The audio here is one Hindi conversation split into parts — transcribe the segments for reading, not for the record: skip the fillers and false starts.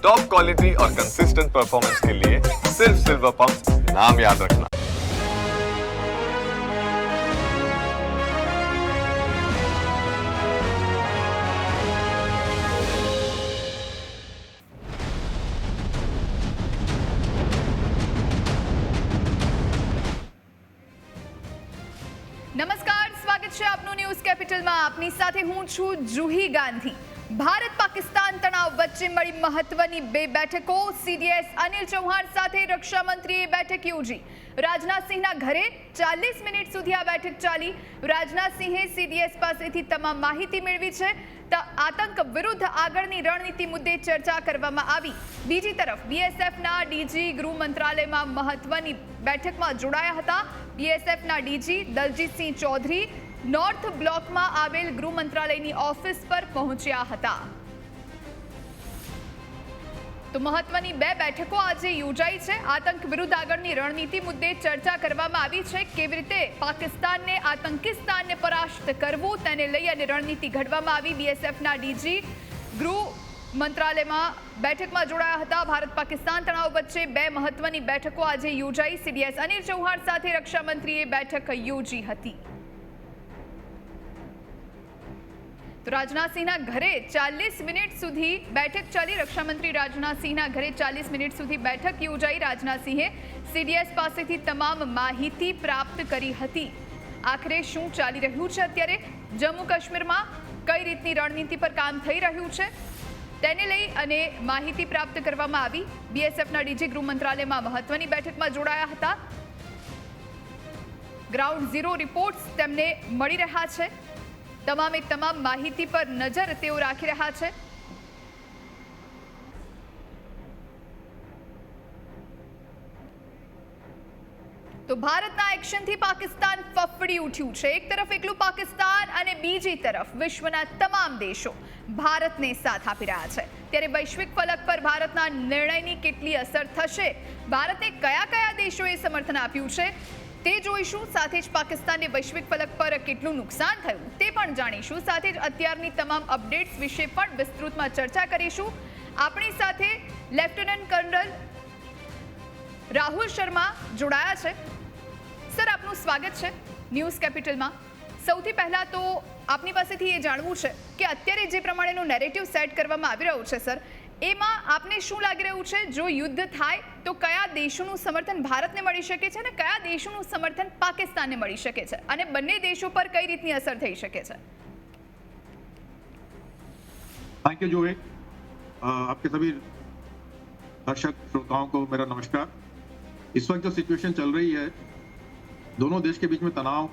टॉप क्वालिटी और कंसिस्टेंट परफॉर्मेंस के लिए सिर्फ सिल्वर पंप नाम याद रखना। નમસ્કાર, સ્વાગત છે આપનું ન્યૂઝ કેપિટલમાં. આપની સાથે હું છું જુહી ગાંધી. ભારત પાકિસ્તાન તણાવ વચ્ચે મળી મહત્વની બે બેઠકો. સીડીએસ અનિલ ચૌહાણ સાથે રક્ષા મંત્રીએ બેઠક યોજી. રાજનાથસિંહના ઘરે 40 મિનિટ સુધી આ બેઠક ચાલી. રાજનાથસિંહે સીડીએસ પાસેથી તમામ માહિતી મેળવી છે. આતંક વિરુદ્ધ આગળની રણનીતિ મુદ્દે ચર્ચા કરવામાં આવી. બીજી તરફ બીએસએફના ડીજી ગૃહ મંત્રાલયમાં મહત્વની બેઠકમાં જોડાયા હતા. બીએસએફના ડીજી દલજીતસિંહ ચૌધરી નોર્થ બ્લોકમાં આવેલ ગૃહ મંત્રાલયની ઓફિસ પર પહોંચ્યા હતા. તો મહત્વની બે બેઠકો આજે યોજાઈ છે. આતંક વિરુદ્ધ આગળની રણનીતિ મુદ્દે ચર્ચા કરવામાં આવી છે. કેવી રીતે પાકિસ્તાનને આતંકિસ્તાનને પરાસ્ત કરવું તેને લઈ અને રણનીતિ ઘડવામાં આવી. બીએસએફના ડીજી ગૃહ મંત્રાલયમાં બેઠકમાં જોડાયા હતા. ભારત પાકિસ્તાન તણાવ વચ્ચે બે મહત્વની બેઠકો આજે યોજાઈ. સીડીએસ અનિલ ચૌહાણ સાથે રક્ષા મંત્રીએ બેઠક યોજી હતી. તો રાજનાથસિંહના ઘરે 40 મિનિટ સુધી બેઠક ચાલી. રક્ષામંત્રી રાજનાથસિંહના ઘરે 40 મિનિટ સુધી બેઠક યોજાઈ. રાજનાથસિંહે સીડીએસ પાસેથી તમામ માહિતી પ્રાપ્ત કરી હતી. આખરે શું ચાલી રહ્યું છે અત્યારે જમ્મુ કાશ્મીરમાં, કઈ રીતની રણનીતિ પર કામ થઈ રહ્યું છે તેને લઈ અને માહિતી પ્રાપ્ત કરવામાં આવી. બીએસએફના ડીજી ગૃહ મંત્રાલયમાં મહત્વની બેઠકમાં જોડાયા હતા. ગ્રાઉન્ડ ઝીરો રિપોર્ટ્સ તેમને મળી રહ્યા છે. તમામે તમામ માહિતી પર નજર તેઓ રાખી રહ્યા છે. તો ભારતના એક્શનથી પાકિસ્તાન ફફડી ઉઠ્યું છે. એક તરફ એકલું પાકિસ્તાન અને બીજી તરફ વિશ્વના તમામ દેશો ભારતને સાથ આપી રહ્યા છે. ત્યારે વૈશ્વિક ફલક પર ભારતના નિર્ણયની કેટલી અસર થશે, ભારતને કયા કયા દેશોએ સમર્થન આપ્યું છે તે જોઈશું. સાથે જ પાકિસ્તાનને વૈશ્વિક ફલક પર કેટલું નુકસાન થયું તે પણ જાણીશું. સાથે જ અત્યારની તમામ અપડેટ્સ વિશે પણ વિસ્તૃતમાં ચર્ચા કરીશું. આપણી સાથે લેફ્ટનન્ટ કર્નલ રાહુલ શર્મા જોડાયા છે. સર, આપનું સ્વાગત છે ન્યૂઝ કેપિટલમાં. સૌથી પહેલા તો આપની પાસેથી એ જાણવું છે કે અત્યારે જે પ્રમાણેનું નેરેટિવ સેટ કરવામાં આવી રહ્યું છે સર, એમાં આપને શું લાગી રહ્યું છે? જો યુદ્ધ થાય તો કયા દેશોનું સમર્થન ભારતને મળી શકે છે અને કયા દેશોનું સમર્થન પાકિસ્તાનને મળી શકે છે, અને બંને દેશો પર કઈ રીતની અસર થઈ શકે છે? थैंक यू जोए. आपके सभी दर्शक श्रोताओं को मेरा नमस्कार. इस वक्त जो सिचुएशन चल रही है, दोनों देश के बीच में तनाव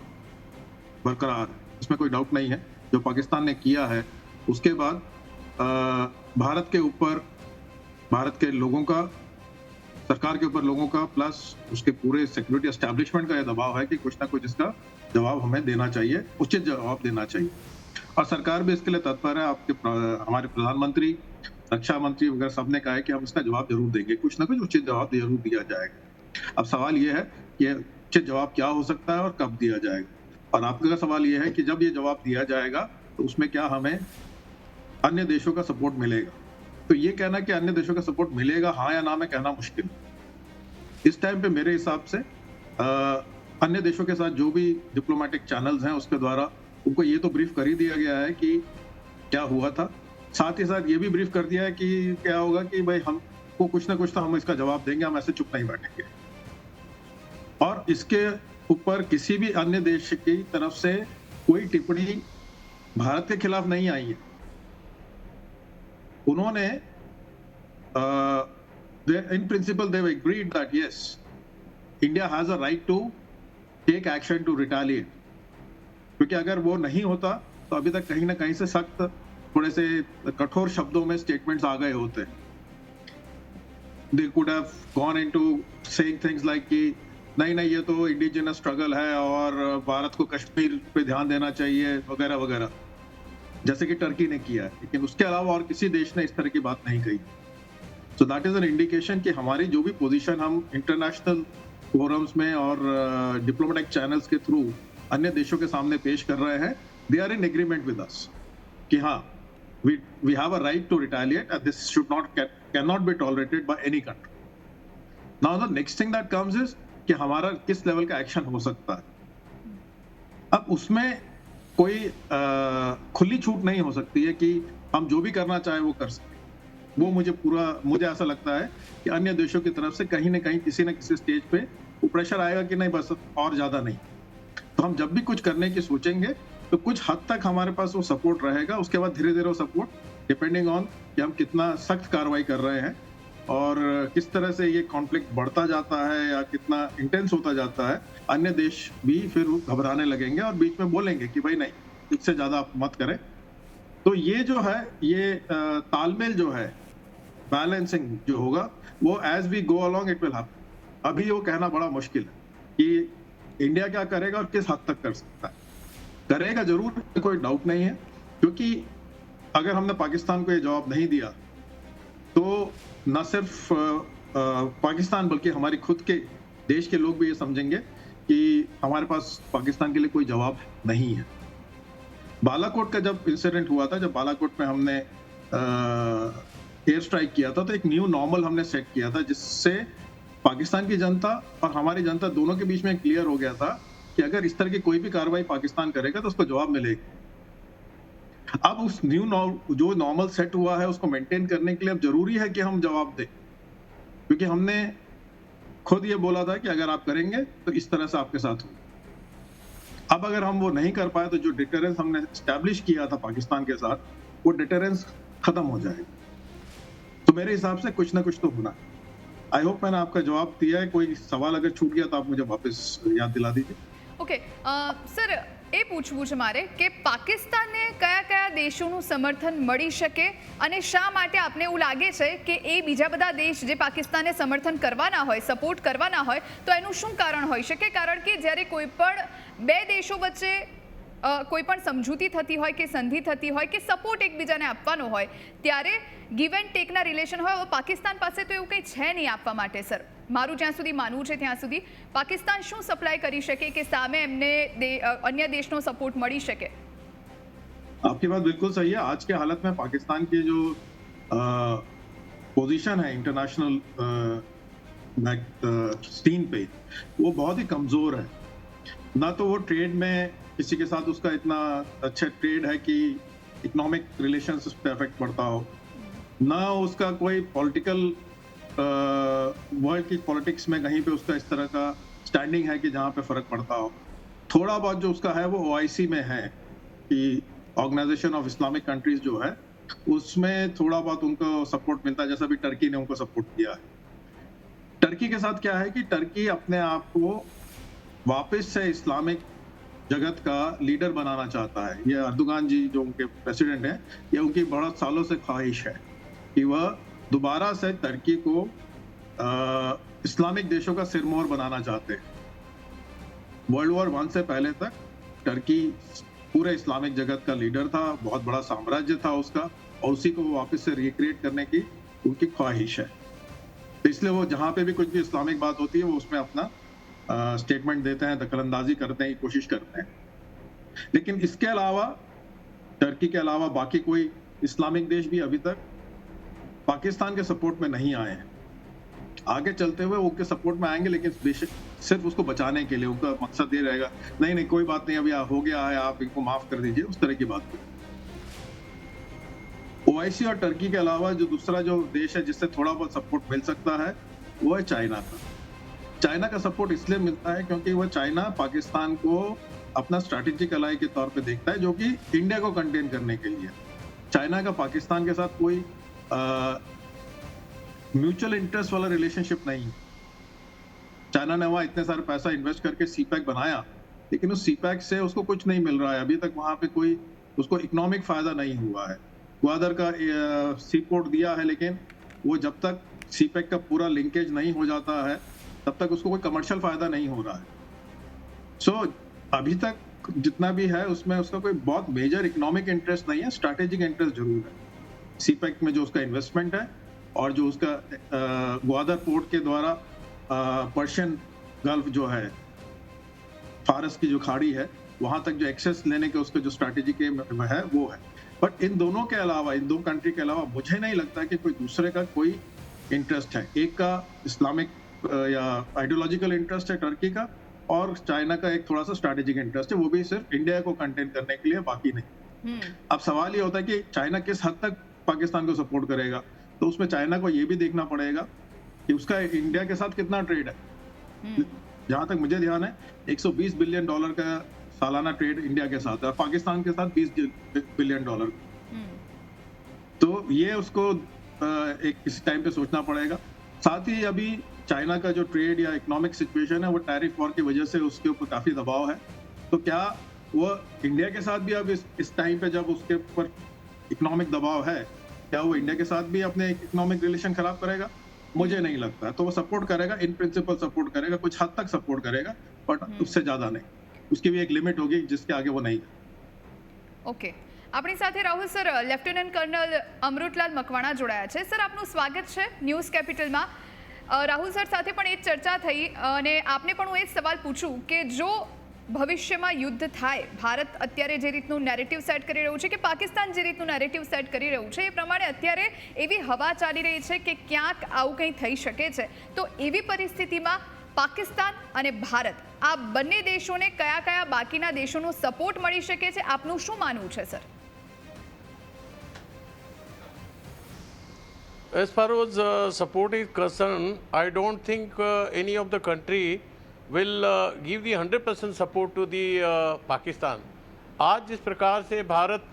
बरकरार है, इसमें कोई डाउट नहीं है. जो पाकिस्तान ने किया है उसके बाद भारत के ऊपर, भारत के लोगों का, सरकार के ऊपर लोगों का, प्लस उसके पूरे सिक्योरिटी एस्टैब्लिशमेंट का यह दबाव है कि कुछ ना कुछ इसका जवाब हमें देना चाहिए, उचित जवाब देना चाहिए. और सरकार भी इसके लिए तत्पर है. हमारे प्रधानमंत्री, रक्षा मंत्री वगैरह सबने कहा है कि हम इसका जवाब जरूर देंगे, कुछ ना कुछ उचित जवाब जरूर दिया जाएगा. अब सवाल ये है कि उचित जवाब क्या हो सकता है और कब दिया जाएगा. और आपका सवाल ये है कि जब ये जवाब दिया जाएगा तो उसमें क्या हमें अन्य देशों का सपोर्ट मिलेगा. तो ये कहना कि अन्य देशों का सपोर्ट मिलेगा, हाँ या ना में कहना मुश्किल है इस टाइम पे. मेरे हिसाब से अन्य देशों के साथ जो भी डिप्लोमेटिक चैनल्स हैं उसके द्वारा उनको ये तो ब्रीफ कर ही दिया गया है कि क्या हुआ था. साथ ही साथ ये भी ब्रीफ कर दिया है कि क्या होगा कि भाई हमको कुछ ना कुछ तो हम इसका जवाब देंगे, हम ऐसे चुप नहीं बैठेंगे. और इसके ऊपर किसी भी अन्य देश की तरफ से कोई टिप्पणी भारत के खिलाफ नहीं आई है. उन्होंने in principle they've agreed that yes, India has a right to take action to retaliate. क्योंकि अगर वो नहीं होता तो अभी तक कहीं ना कहीं से सख्त, थोड़े से कठोर शब्दों में स्टेटमेंट्स आ गए होते. They could have gone into saying things like कि नहीं ये तो इंडिजिनस स्ट्रगल है और भारत को कश्मीर पे ध्यान देना चाहिए वगैरह वगैरह, जैसे कि टर्की ने किया है. लेकिन उसके अलावा और किसी देश ने इस तरह की बात नहीं कही. So that is an indication कि हमारी जो भी पोजीशन हम इंटरनेशनल फोरम्स में और डिप्लोमेटिक चैनल्स के थ्रू अन्य देशों के सामने पेश कर रहे हैं, they are in agreement with us कि हाँ, we have a right to retaliate, and this cannot be tolerated by any country. Now the next thing that comes is कि हमारा किस लेवल का एक्शन हो सकता है. अब उसमें कोई खुली छूट नहीं हो सकती है कि हम जो भी करना चाहे वो कर सकते. वो मुझे ऐसा लगता है कि अन्य देशों की तरफ से कहीं ना कहीं किसी न किसी स्टेज पे वो प्रेशर आएगा कि नहीं, बस और ज्यादा नहीं. तो हम जब भी कुछ करने की सोचेंगे तो कुछ हद तक हमारे पास वो सपोर्ट रहेगा. उसके बाद धीरे धीरे वो सपोर्ट डिपेंडिंग ऑन कि हम कितना सख्त कार्रवाई कर रहे हैं और किस तरह से ये कॉन्फ्लिक्ट बढ़ता जाता है या कितना इंटेंस होता जाता है, अन्य देश भी फिर घबराने लगेंगे और बीच में बोलेंगे कि भाई नहीं, इससे ज्यादा आप मत करें. तो ये जो है, ये तालमेल जो है, बैलेंसिंग जो होगा, वो as we go along it will happen. अभी वो कहना बड़ा मुश्किल है कि इंडिया क्या करेगा और किस हद तक कर सकता है. करेगा जरूर, कोई डाउट नहीं है, क्योंकि अगर हमने पाकिस्तान को ये जवाब नहीं दिया तो न सिर्फ पाकिस्तान बल्कि हमारी खुद के देश के लोग भी ये समझेंगे कि हमारे पास पाकिस्तान के लिए कोई जवाब नहीं है. बालाकोट का जब इंसिडेंट हुआ था, जब बालाकोट में हमने एयर स्ट्राइक किया था, तो एक न्यू नॉर्मल हमने सेट किया था जिससे पाकिस्तान की जनता और हमारी जनता दोनों के बीच में क्लियर हो गया था कि अगर इस तरह की कोई भी कार्रवाई पाकिस्तान करेगा तो उसको जवाब मिलेगा. अब उस जो नॉर्मल सेट हुआ है उसको मेंटेन करने के लिए अब जरूरी है कि हम जवाब दें, क्योंकि हमने खुद ये बोला था कि अगर आप करेंगे तो इस तरह से आपके साथ होगा. अब अगर हम वो नहीं कर पाए तो जो डिटरेंस हमने एस्टैब्लिश किया था पाकिस्तान के साथ, वो डिटरेंस खत्म हो जाएगा. तो मेरे हिसाब से कुछ ना कुछ तो होना. आई होप मैंने आपका जवाब दिया है. कोई सवाल अगर छूट गया तो आप मुझे वापस याद दिला दीजिए. ઓકે સર, એ પૂછવું છે મારે કે પાકિસ્તાનને કયા કયા દેશોનું સમર્થન મળી શકે અને શા માટે આપને એવું લાગે છે કે એ બીજા બધા દેશ જે પાકિસ્તાનને સમર્થન કરવાના હોય, સપોર્ટ કરવાના હોય, તો એનું શું કારણ હોઈ શકે? કારણ કે જ્યારે કોઈ પણ બે દેશો વચ્ચે કોઈ પણ સમજૂતી થતી હોય કે સંધિ થતી હોય કે સપોર્ટ એકબીજાને આપવાનો હોય, ત્યારે ગીવ એન્ડ ટેકના રિલેશન હોય. પાકિસ્તાન પાસે તો એવું કંઈ છે નહીં આપવા માટે. સર, મારું જ્યાં સુધી માનવું છે ત્યાં સુધી પાકિસ્તાન શું સપ્લાય કરી શકે કે સામે એમને अन्य દેશનો સપોર્ટ મળી શકે? आपकी बात बिल्कुल सही है. आज के हालत में पाकिस्तान की जो पोजीशन है इंटरनेशनल सीन पे, वो बहुत ही कमजोर है. ना तो वो ट्रेड में किसी के साथ उसका इतना अच्छा ट्रेड है कि इकोनॉमिक रिलेशंस पे इफेक्ट पड़ता हो, ना उसका कोई पॉलिटिकल वर्ल्ड की पॉलिटिक्स में कहीं पे उसका इस तरह का स्टैंडिंग है कि जहाँ पे फर्क पड़ता हो. थोड़ा बहुत जो उसका है वो OIC में है कि ऑर्गेनाइजेशन ऑफ इस्लामिक कंट्रीज जो है, उसमें थोड़ा बहुत उनको सपोर्ट मिलता है, जैसा भी टर्की ने उनको सपोर्ट किया है. टर्की के साथ क्या है कि टर्की अपने आप को वापस से इस्लामिक जगत का लीडर बनाना चाहता है. ये अर्दोगान जी जो उनके प्रेसिडेंट हैं, ये उनकी बहुत सालों से ख्वाहिश है कि वह दोबारा से टर्की को इस्लामिक देशों का सिरमौर बनाना चाहते हैं. वर्ल्ड वॉर 1 से पहले तक टर्की पूरे इस्लामिक जगत का लीडर था, बहुत बड़ा साम्राज्य था उसका, और उसी को वापस से रिक्रिएट करने की उनकी ख्वाहिश है. तो इसलिए वो जहाँ पे भी कुछ भी इस्लामिक बात होती है वो उसमें अपना स्टेटमेंट देते हैं, दखलंदाजी करते हैं, कोशिश करते हैं. लेकिन इसके अलावा, टर्की के अलावा बाकी कोई इस्लामिक देश भी अभी तक पाकिस्तान के सपोर्ट में नहीं आए हैं. आगे चलते हुए उनके सपोर्ट में आएंगे, लेकिन बेशक सिर्फ उसको बचाने के लिए. उनका मकसद ये रहेगा, नहीं नहीं कोई बात नहीं, अभी हो गया है, आप इनको माफ कर दीजिए, उस तरह की बात. OIC और टर्की के अलावा जो दूसरा जो देश है जिससे थोड़ा बहुत सपोर्ट मिल सकता है वो है चाइना का. चाइना का सपोर्ट इसलिए मिलता है क्योंकि वह चाइना पाकिस्तान को अपना स्ट्रैटेजिक अलाई के तौर पे देखता है, जो कि इंडिया को कंटेन करने के लिए. चाइना का पाकिस्तान के साथ कोई म्यूचुअल इंटरेस्ट वाला रिलेशनशिप नहीं. चाइना ने वहां इतने सारे पैसा इन्वेस्ट करके CPEC बनाया, लेकिन उस CPEC से उसको कुछ नहीं मिल रहा है. अभी तक वहां पे कोई उसको इकोनॉमिक फायदा नहीं हुआ है. ग्वादर का सी पोर्ट दिया है, लेकिन वो जब तक CPEC का पूरा लिंकेज नहीं हो जाता है तब तक उसको कोई कमर्शियल फायदा नहीं हो रहा है. सो अभी तक जितना भी है उसमें उसका कोई बहुत मेजर इकोनॉमिक इंटरेस्ट नहीं है, स्ट्रैटेजिक इंटरेस्ट जरूर है. CPEC में जो उसका इन्वेस्टमेंट है और जो उसका ग्वादर पोर्ट के द्वारा पर्शियन गल्फ जो है, फारस की जो खाड़ी है, वहां तक जो एक्सेस लेने के उसका जो स्ट्रैटेजी के है वो है. बट इन दोनों के अलावा, इन दो कंट्री के अलावा मुझे नहीं लगता कि कोई दूसरे का कोई इंटरेस्ट है। एक का इस्लामिक या आइडियोलॉजिकल इंटरेस्ट है टर्की का, और चाइना का एक थोड़ा सा स्ट्रैटेजिक इंटरेस्ट है, वो भी सिर्फ इंडिया को कंटेन करने के लिए, बाकी नहीं। अब सवाल ये होता है कि चाइना किस हद तक पाकिस्तान को सपोर्ट करेगा, तो उसमें चाइना को ये भी देखना पड़ेगा कि उसका इंडिया के साथ कितना ट्रेड है। जहां तक मुझे ध्यान है 120 बिलियन डॉलर का सालाना ट्रेड इंडिया के साथ है, और पाकिस्तान के साथ 20 बिलियन डॉलर। तो ये उसको एक किसी टाइम पे सोचना पड़ेगा। साथ ही अभी चाइना का जो ट्रेड या इकोनॉमिक सिचुएशन है वो टैरिफ वॉर की वजह से उसके ऊपर काफी दबाव है। तो क्या वो इंडिया के साथ भी अब इस टाइम पे जब उसके ऊपर इकोनॉमिक दबाव है, क्या वो इंडिया के साथ भी अपने इकोनॉमिक रिलेशन खराब करेगा? मुझे नहीं लगता। तो वो सपोर्ट करेगा, इन प्रिंसिपल सपोर्ट करेगा, कुछ हद तक सपोर्ट करेगा, बट उससे ज्यादा नहीं। उसकी भी एक लिमिट होगी जिसके आगे वो नहीं। ओके, આપણી સાથે Rahul sir, lieutenant colonel Amritlal Makwana જોડાયા છે। સર, આપનું સ્વાગત છે ન્યૂઝ કેપિટલમાં। રાહુલ સર સાથે પણ એ જ ચર્ચા થઈ અને આપને પણ હું એ જ સવાલ પૂછું કે જો ભવિષ્યમાં યુદ્ધ થાય, ભારત અત્યારે જે રીતનું નેરેટિવ સેટ કરી રહ્યું છે કે પાકિસ્તાન જે રીતનું નેરેટિવ સેટ કરી રહ્યું છે, એ પ્રમાણે અત્યારે એવી હવા ચાલી રહી છે કે ક્યાંક આવું કંઈ થઈ શકે છે। તો એવી પરિસ્થિતિમાં પાકિસ્તાન અને ભારત, આ બંને દેશોને કયા કયા બાકીના દેશોનો સપોર્ટ મળી શકે છે? આપનું શું માનવું છે sir? As far as support is concerned, I don't think any of the country will give the 100% support to the Pakistan. आज जिस प्रकार से भारत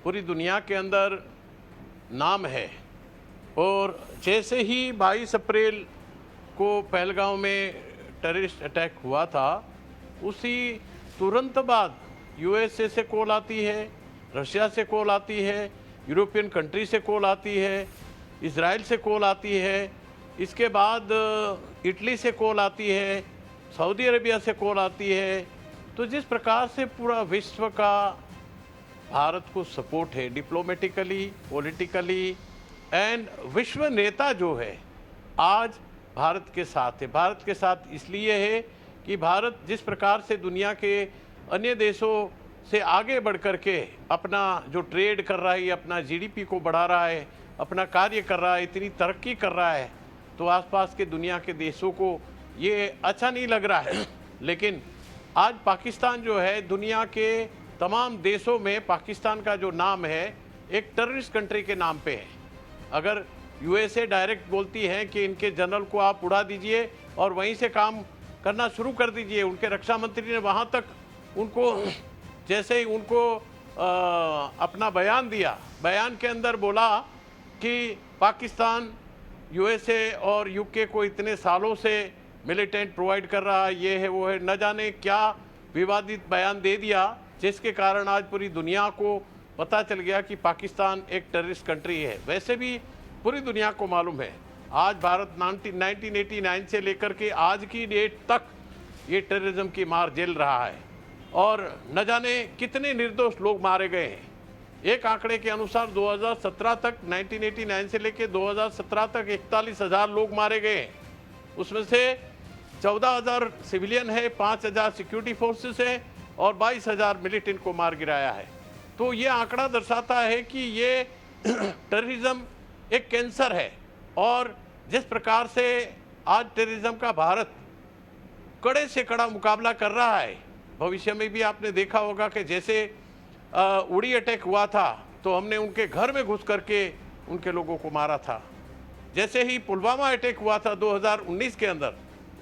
पूरी दुनिया के अंदर नाम है, और जैसे ही 22 अप्रैल को पहलगांव में टेररिस्ट अटैक हुआ था, उसी तुरंत बाद यूएसए से कॉल आती है, रशिया से कॉल आती है, यूरोपियन कंट्री से कॉल आती है, इज़राइल से कॉल आती है, इसके बाद इटली से कॉल आती है, सऊदी अरेबिया से कॉल आती है। तो जिस प्रकार से पूरा विश्व का भारत को सपोर्ट है डिप्लोमेटिकली, पॉलिटिकली, एंड विश्व नेता जो है आज भारत के साथ है। भारत के साथ इसलिए है कि भारत जिस प्रकार से दुनिया के अन्य देशों से आगे बढ़ कर के अपना जो ट्रेड कर रहा है, अपना जीडीपी को बढ़ा रहा है, अपना कार्य कर रहा है, इतनी तरक्की कर रहा है, तो आसपास के दुनिया के देशों को ये अच्छा नहीं लग रहा है। लेकिन आज पाकिस्तान जो है, दुनिया के तमाम देशों में पाकिस्तान का जो नाम है एक टेररिस्ट कंट्री के नाम पे है। अगर यूएसए डायरेक्ट बोलती है कि इनके जनरल को आप उड़ा दीजिए और वहीं से काम करना शुरू कर दीजिए, उनके रक्षा मंत्री ने वहाँ तक उनको जैसे ही उनको अपना बयान दिया, बयान के अंदर बोला कि पाकिस्तान यूएसए और यूके को इतने सालों से मिलिटेंट प्रोवाइड कर रहा है, ये है वो है, न जाने क्या विवादित बयान दे दिया, जिसके कारण आज पूरी दुनिया को पता चल गया कि पाकिस्तान एक टेररिस्ट कंट्री है। वैसे भी पूरी दुनिया को मालूम है, आज भारत 1989 से लेकर के आज की डेट तक ये टेररिज्म की मार झेल रहा है, और न जाने कितने निर्दोष लोग मारे गए हैं। एक आंकड़े के अनुसार 2017 तक, 1989 से लेकर 2017 तक 41,000 लोग मारे गए हैं। उसमें से 14,000 सिविलियन है, 5,000 सिक्योरिटी फोर्सेस है, और 22,000 मिलिटेंट को मार गिराया है। तो ये आंकड़ा दर्शाता है कि ये टेररिज्म एक कैंसर है, और जिस प्रकार से आज टेररिज्म का भारत कड़े से कड़ा मुकाबला कर रहा है, भविष्य में भी आपने देखा होगा कि जैसे उड़ी अटैक हुआ था तो हमने उनके घर में घुस करके उनके लोगों को मारा था। जैसे ही पुलवामा अटैक हुआ था 2019 के अंदर,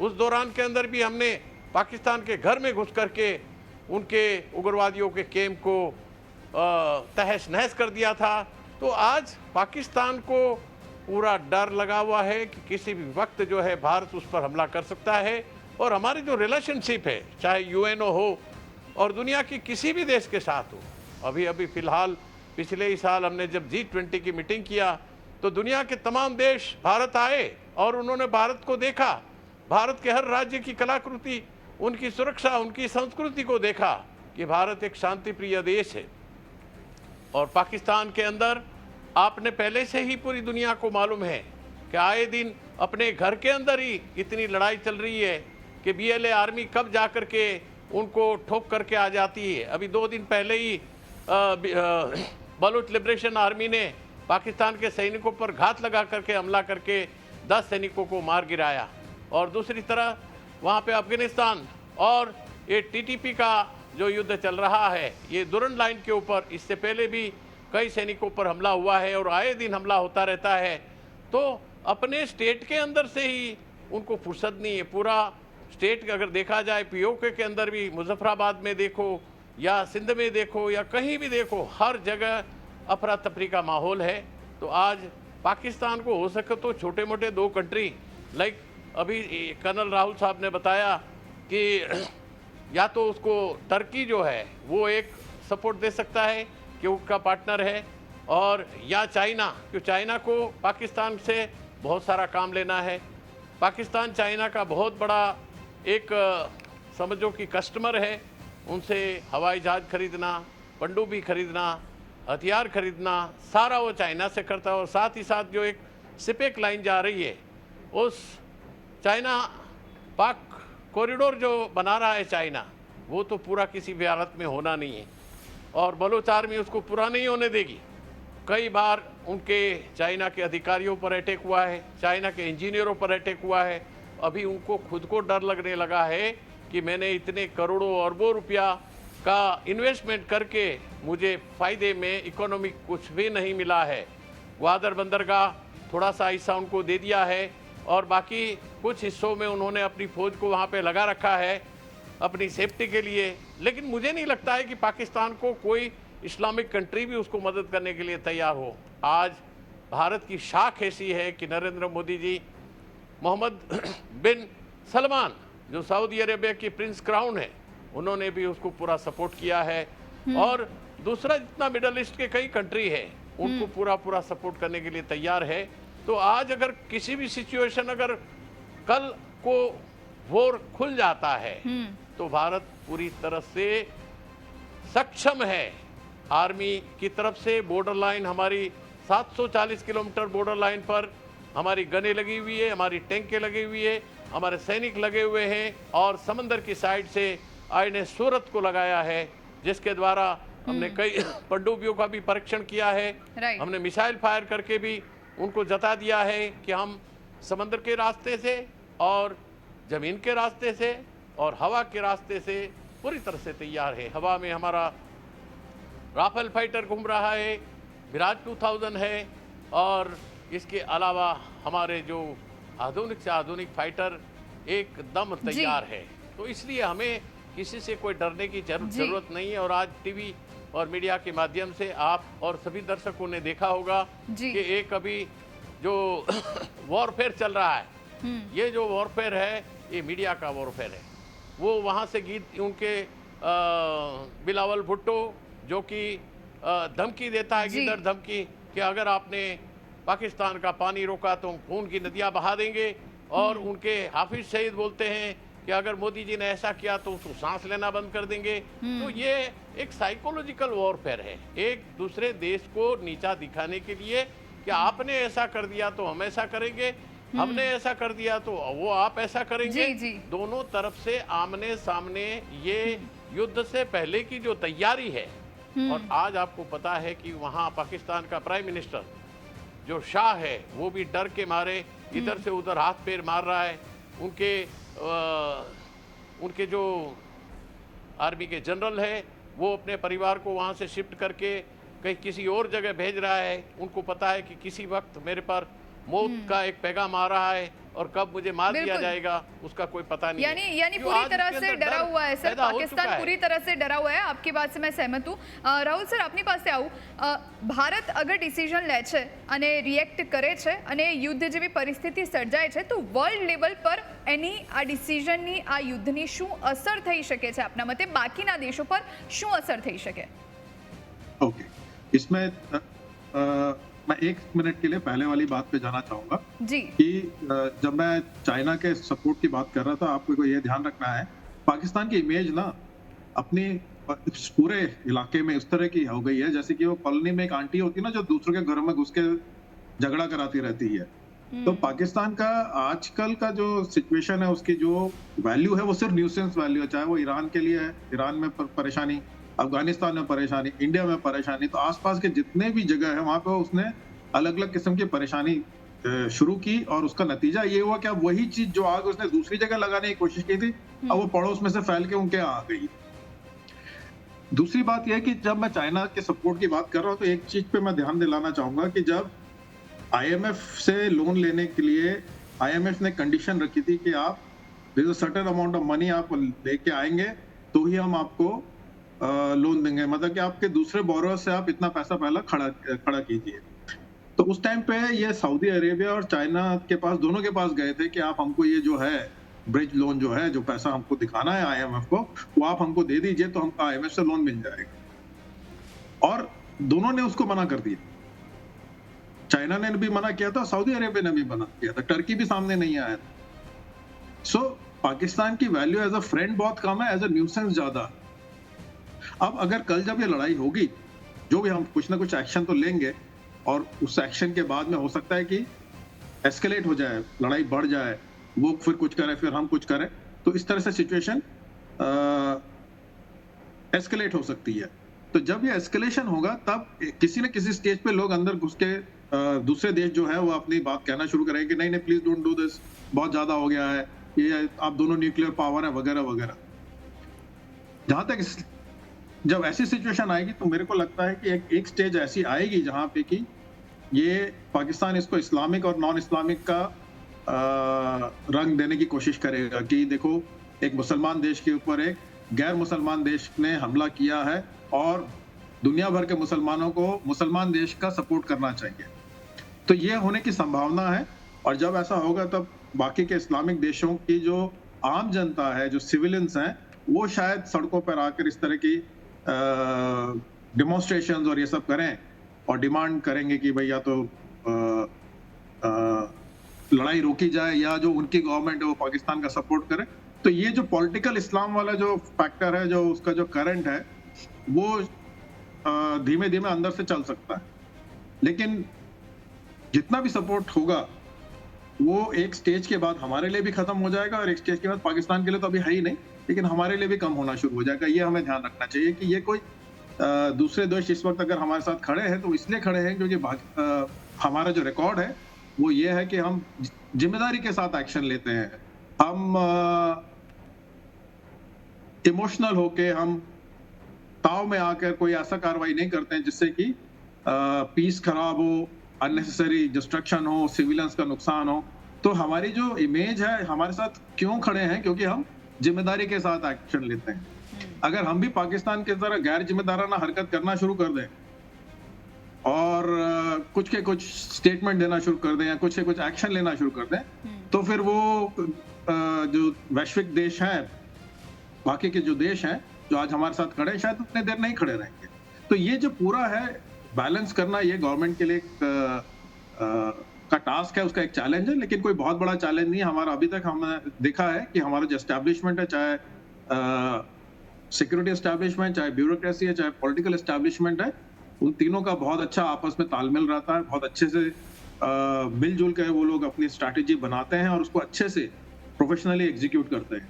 उस दौरान के अंदर भी हमने पाकिस्तान के घर में घुस करके उनके उग्रवादियों के कैंप को तहस नहस कर दिया था। तो आज पाकिस्तान को पूरा डर लगा हुआ है कि किसी भी वक्त जो है भारत उस पर हमला कर सकता है, और हमारी जो रिलेशनशिप है, चाहे यूएनओ हो और दुनिया की किसी भी देश के साथ हो, अभी फिलहाल पिछले ही साल हमने जब G20 की मीटिंग किया तो दुनिया के तमाम देश भारत आए और उन्होंने भारत को देखा, भारत के हर राज्य की कलाकृति, उनकी सुरक्षा, उनकी संस्कृति को देखा कि भारत एक शांति प्रिय देश है। और पाकिस्तान के अंदर आपने पहले से ही पूरी दुनिया को मालूम है कि आए दिन अपने घर के अंदर ही इतनी लड़ाई चल रही है कि BLA आर्मी कब जा कर के उनको ठोक करके आ जाती है। अभी 2 दिन पहले ही बलूच लिबरेशन आर्मी ने पाकिस्तान के सैनिकों पर घात लगा करके हमला करके 10 सैनिकों को मार गिराया। और दूसरी तरफ वहाँ पे अफगानिस्तान और ये टीटीपी का जो युद्ध चल रहा है, ये दुरन लाइन के ऊपर इससे पहले भी कई सैनिकों पर हमला हुआ है और आए दिन हमला होता रहता है। तो अपने स्टेट के अंदर से ही उनको फुर्सत नहीं है। पूरा स्टेट अगर देखा जाए, पीओके के अंदर भी, मुजफ्फराबाद में देखो या सिंध में देखो या कहीं भी देखो, हर जगह अफरा तफरी का माहौल है। तो आज पाकिस्तान को हो सके तो छोटे मोटे 2 कंट्री लाइक अभी कर्नल राहुल साहब ने बताया कि या तो उसको टर्की जो है वो एक सपोर्ट दे सकता है कि उसका पार्टनर है, और या चाइना, क्योंकि चाइना को पाकिस्तान से बहुत सारा काम लेना है। पाकिस्तान चाइना का बहुत बड़ा एक समझो कि कस्टमर है, उनसे हवाई जहाज़ खरीदना, पनडुब्बी खरीदना, हथियार खरीदना, सारा वो चाइना से करता है। और साथ ही साथ जो एक सिपेक लाइन जा रही है, उस चाइना पाक कॉरिडोर जो बना रहा है चाइना, वो तो पूरा किसी भी हालत में होना नहीं है और बलूच आर्मी उसको पूरा नहीं होने देगी। कई बार उनके चाइना के अधिकारियों पर अटैक हुआ है, चाइना के इंजीनियरों पर अटैक हुआ है। अभी उनको खुद को डर लगने लगा है कि मैंने इतने करोड़ों अरबों रुपया का इन्वेस्टमेंट करके मुझे फ़ायदे में इकोनॉमिक कुछ भी नहीं मिला है। ग्वादर बंदरगाह थोड़ा सा हिस्सा उनको दे दिया है और बाकी कुछ हिस्सों में उन्होंने अपनी फ़ौज को वहाँ पे लगा रखा है अपनी सेफ्टी के लिए। लेकिन मुझे नहीं लगता है कि पाकिस्तान को कोई इस्लामिक कंट्री भी उसको मदद करने के लिए तैयार हो। आज भारत की शाख ऐसी है कि नरेंद्र मोदी जी, मोहम्मद बिन सलमान जो सऊदी अरेबिया की प्रिंस क्राउन है, उन्होंने भी उसको पूरा सपोर्ट किया है। और दूसरा, जितना मिडल ईस्ट के कई कंट्री है उनको पूरा सपोर्ट करने के लिए तैयार है। तो आज अगर किसी भी सिचुएशन, अगर कल को वॉर खुल जाता है तो भारत पूरी तरह से सक्षम है। आर्मी की तरफ से बॉर्डर लाइन हमारी 740 किलोमीटर बॉर्डर लाइन पर हमारी गनें लगी हुई है, हमारी टैंकें लगी हुई है, हमारे सैनिक लगे हुए हैं। और समंदर की साइड से आईने सूरत को लगाया है, जिसके द्वारा हमने कई पनडुब्बियों का भी परीक्षण किया है। हमने मिसाइल फायर करके भी उनको जता दिया है कि हम समंदर के रास्ते से और ज़मीन के रास्ते से और हवा के रास्ते से पूरी तरह से तैयार है। हवा में हमारा राफेल फाइटर घूम रहा है, विराज 2000 है, और इसके अलावा हमारे जो आधुनिक से आधुनिक फाइटर एकदम तैयार है। तो इसलिए हमें किसी से कोई डरने की जरूरत नहीं है। और आज टीवी और मीडिया के माध्यम से आप और सभी दर्शकों ने देखा होगा कि एक अभी जो वॉरफेयर चल रहा है, ये जो वॉरफेयर है ये मीडिया का वॉरफेयर है। वो वहाँ से गीत उनके बिलावल भुट्टो जो कि धमकी देता है, गिदड़ धमकी, कि अगर आपने पाकिस्तान का पानी रोका तो हम खून की नदियाँ बहा देंगे। और उनके हाफिज सईद बोलते हैं कि अगर मोदी जी ने ऐसा किया तो उसको सांस लेना बंद कर देंगे। तो ये एक साइकोलॉजिकल वॉरफेयर है, एक दूसरे देश को नीचा दिखाने के लिए कि आपने ऐसा कर दिया तो हम ऐसा करेंगे, हमने ऐसा कर दिया तो वो आप ऐसा करेंगे। दोनों तरफ से आमने सामने ये युद्ध से पहले की जो तैयारी है। और आज आपको पता है कि वहाँ पाकिस्तान का प्राइम मिनिस्टर जो शाह है वो भी डर के मारे इधर से उधर हाथ पैर मार रहा है। उनके जो आर्मी के जनरल है वो अपने परिवार को वहाँ से शिफ्ट करके कहीं किसी और जगह भेज रहा है। उनको पता है कि किसी वक्त मेरे पर मौत का एक पैगाम आ रहा है और कब मुझे मार दिया जाएगा उसका कोई पता नहीं। यानी पूरी तरह से डरा हुआ है सर, पाकिस्तान पूरी तरह से डरा हुआ है। आपकी बात से मैं सहमत हूँ। राहुल सर, આપની પાસે આવું, ભારત અગર ડિસિઝન લે છે અને રિએક્ટ કરે છે અને યુદ્ધ જેવી પરિસ્થિતિ સર્જાય છે તો વર્લ્ડ લેવલ પર એની આ ડિસિઝનની, આ યુદ્ધની શું અસર થઈ શકે છે આપના મતે? બાકીના દેશો પર શું અસર થઈ શકે? ओके, इसमें मैं 1 मिनट के लिए पहले वाली बात पे जाना चाहूंगा जी कि जब मैं चाइना के सपोर्ट की बात कर रहा था, आपको ये ध्यान रखना है पाकिस्तान की इमेज ना अपनी पूरे इलाके में इस तरह की हो गई है जैसे कि वो कॉलोनी में एक आंटी होती है ना जो दूसरों के घर में घुस के झगड़ा कराती रहती है। तो पाकिस्तान का आजकल का जो सिचुएशन है उसकी जो वैल्यू है वो सिर्फ न्यूसेंस वैल्यू है, चाहे वो ईरान के लिए है, ईरान में परेशानी, अफगानिस्तान में परेशानी, इंडिया में परेशानी, तो आसपास के जितने भी जगह है वहां पे उसने अलग अलग किस्म की परेशानी शुरू की और उसका नतीजा ये हुआ कि अब वही चीज जो आग उसने दूसरी जगह लगाने की कोशिश की थी, अब वो पड़ोस में से फैल के उनके यहाँ आ गई। दूसरी बात यह है कि जब मैं चाइना के सपोर्ट की बात कर रहा हूँ तो एक चीज पे मैं ध्यान दिलाना चाहूंगा कि जब आईएमएफ से लोन लेने के लिए आईएमएफ ने कंडीशन रखी थी कि आप सर्टेन अमाउंट ऑफ मनी आप लेके आएंगे तो ही हम आपको लोन देंगे, मतलब कि आपके दूसरे बोरोअर से आप इतना पैसा पहला खड़ा कीजिए। तो उस टाइम पे ये सऊदी अरेबिया और चाइना के पास, दोनों के पास गए थे कि आप हमको ये जो है ब्रिज लोन जो है, जो पैसा हमको दिखाना है आईएमएफ को, वो आप हमको दे दीजिए तो हमको आईएमएफ से लोन मिल जाएगा। और दोनों ने उसको मना कर दिया। चाइना ने भी मना किया था, सऊदी अरेबिया ने भी मना किया था, टर्की भी सामने नहीं आया था। सो पाकिस्तान की वैल्यू एज अ फ्रेंड बहुत कम है, एज अ न्यूसेंस ज्यादा। अब अगर कल जब ये लड़ाई होगी, जो भी हम कुछ ना कुछ एक्शन तो लेंगे और उस एक्शन के बाद में हो सकता है कि एस्केलेट हो जाए, लड़ाई बढ़ जाए, वो फिर कुछ करे फिर हम कुछ करें, तो इस तरह से सिचुएशन एस्केलेट हो सकती है। तो जब ये एस्केलेशन होगा तब किसी न किसी स्टेज पे लोग अंदर घुस के दूसरे देश जो है वो अपनी बात कहना शुरू करेंगे कि नहीं नहीं प्लीज डोंट डू दिस, बहुत ज्यादा हो गया है, ये आप दोनों न्यूक्लियर पावर है वगैरह वगैरह। जहां तक जब ऐसी सिचुएशन आएगी तो मेरे को लगता है कि एक स्टेज ऐसी आएगी जहां पे कि ये पाकिस्तान इसको इस्लामिक और नॉन इस्लामिक का रंग देने की कोशिश करेगा कि देखो एक मुसलमान देश के ऊपर एक गैर मुसलमान देश ने हमला किया है और दुनिया भर के मुसलमानों को मुसलमान देश का सपोर्ट करना चाहिए। तो ये होने की संभावना है और जब ऐसा होगा तब बाकी के इस्लामिक देशों की जो आम जनता है, जो सिविलियंस हैं, वो शायद सड़कों पर आकर इस तरह की डेमोन्स्ट्रेशंस और ये सब करें और डिमांड करेंगे कि भैया तो लड़ाई रोकी जाए या जो उनकी गवर्नमेंट है वो पाकिस्तान का सपोर्ट करे। तो ये जो पॉलिटिकल इस्लाम वाला जो फैक्टर है, जो उसका जो करंट है, वो धीमे धीमे अंदर से चल सकता है। लेकिन जितना भी सपोर्ट होगा वो एक स्टेज के बाद हमारे लिए भी खत्म हो जाएगा और एक स्टेज के बाद पाकिस्तान के लिए तो अभी है ही नहीं, लेकिन हमारे लिए भी कम होना शुरू हो जाएगा। ये हमें ध्यान रखना चाहिए कि ये कोई दूसरे देश इस वक्त अगर हमारे साथ खड़े हैं तो इसलिए खड़े हैं क्योंकि हमारा जो रिकॉर्ड है वो ये है कि हम जिम्मेदारी के साथ एक्शन लेते हैं। हम इमोशनल होके, हम ताव में आकर कोई ऐसा कार्रवाई नहीं करते हैं जिससे कि पीस खराब हो, अननेसेसरी डिस्ट्रक्शन हो, सिविलियंस का नुकसान हो। तो हमारी जो इमेज है, हमारे साथ क्यों खड़े हैं, क्योंकि हम जिम्मेदारी के साथ एक्शन लेते हैं। अगर हम भी पाकिस्तान की तरह गैर जिम्मेदाराना हरकत करना शुरू कर दें और कुछ के कुछ स्टेटमेंट देना शुरू कर दें या कुछ के कुछ एक्शन लेना शुरू कर दें, तो फिर वो जो वैश्विक देश हैं, बाकी के जो देश हैं जो आज हमारे साथ खड़े हैं, शायद उतने देर नहीं खड़े रहेंगे। तो ये जो पूरा है बैलेंस करना, ये गवर्नमेंट के लिए का टास्क है, उसका एक चैलेंज है, लेकिन कोई बहुत बड़ा चैलेंज नहीं है हमारा। अभी तक हमने देखा है कि हमारा जो एस्टैब्लिशमेंट है, चाहे सिक्योरिटी एस्टैब्लिशमेंट, चाहे ब्यूरोक्रेसी है, चाहे पॉलिटिकल एस्टैब्लिशमेंट है, उन तीनों का बहुत अच्छा आपस में तालमेल रहता है। बहुत अच्छे से मिलजुल कर वो लोग अपनी स्ट्रैटेजी बनाते हैं और उसको अच्छे से प्रोफेशनली एग्जीक्यूट करते हैं।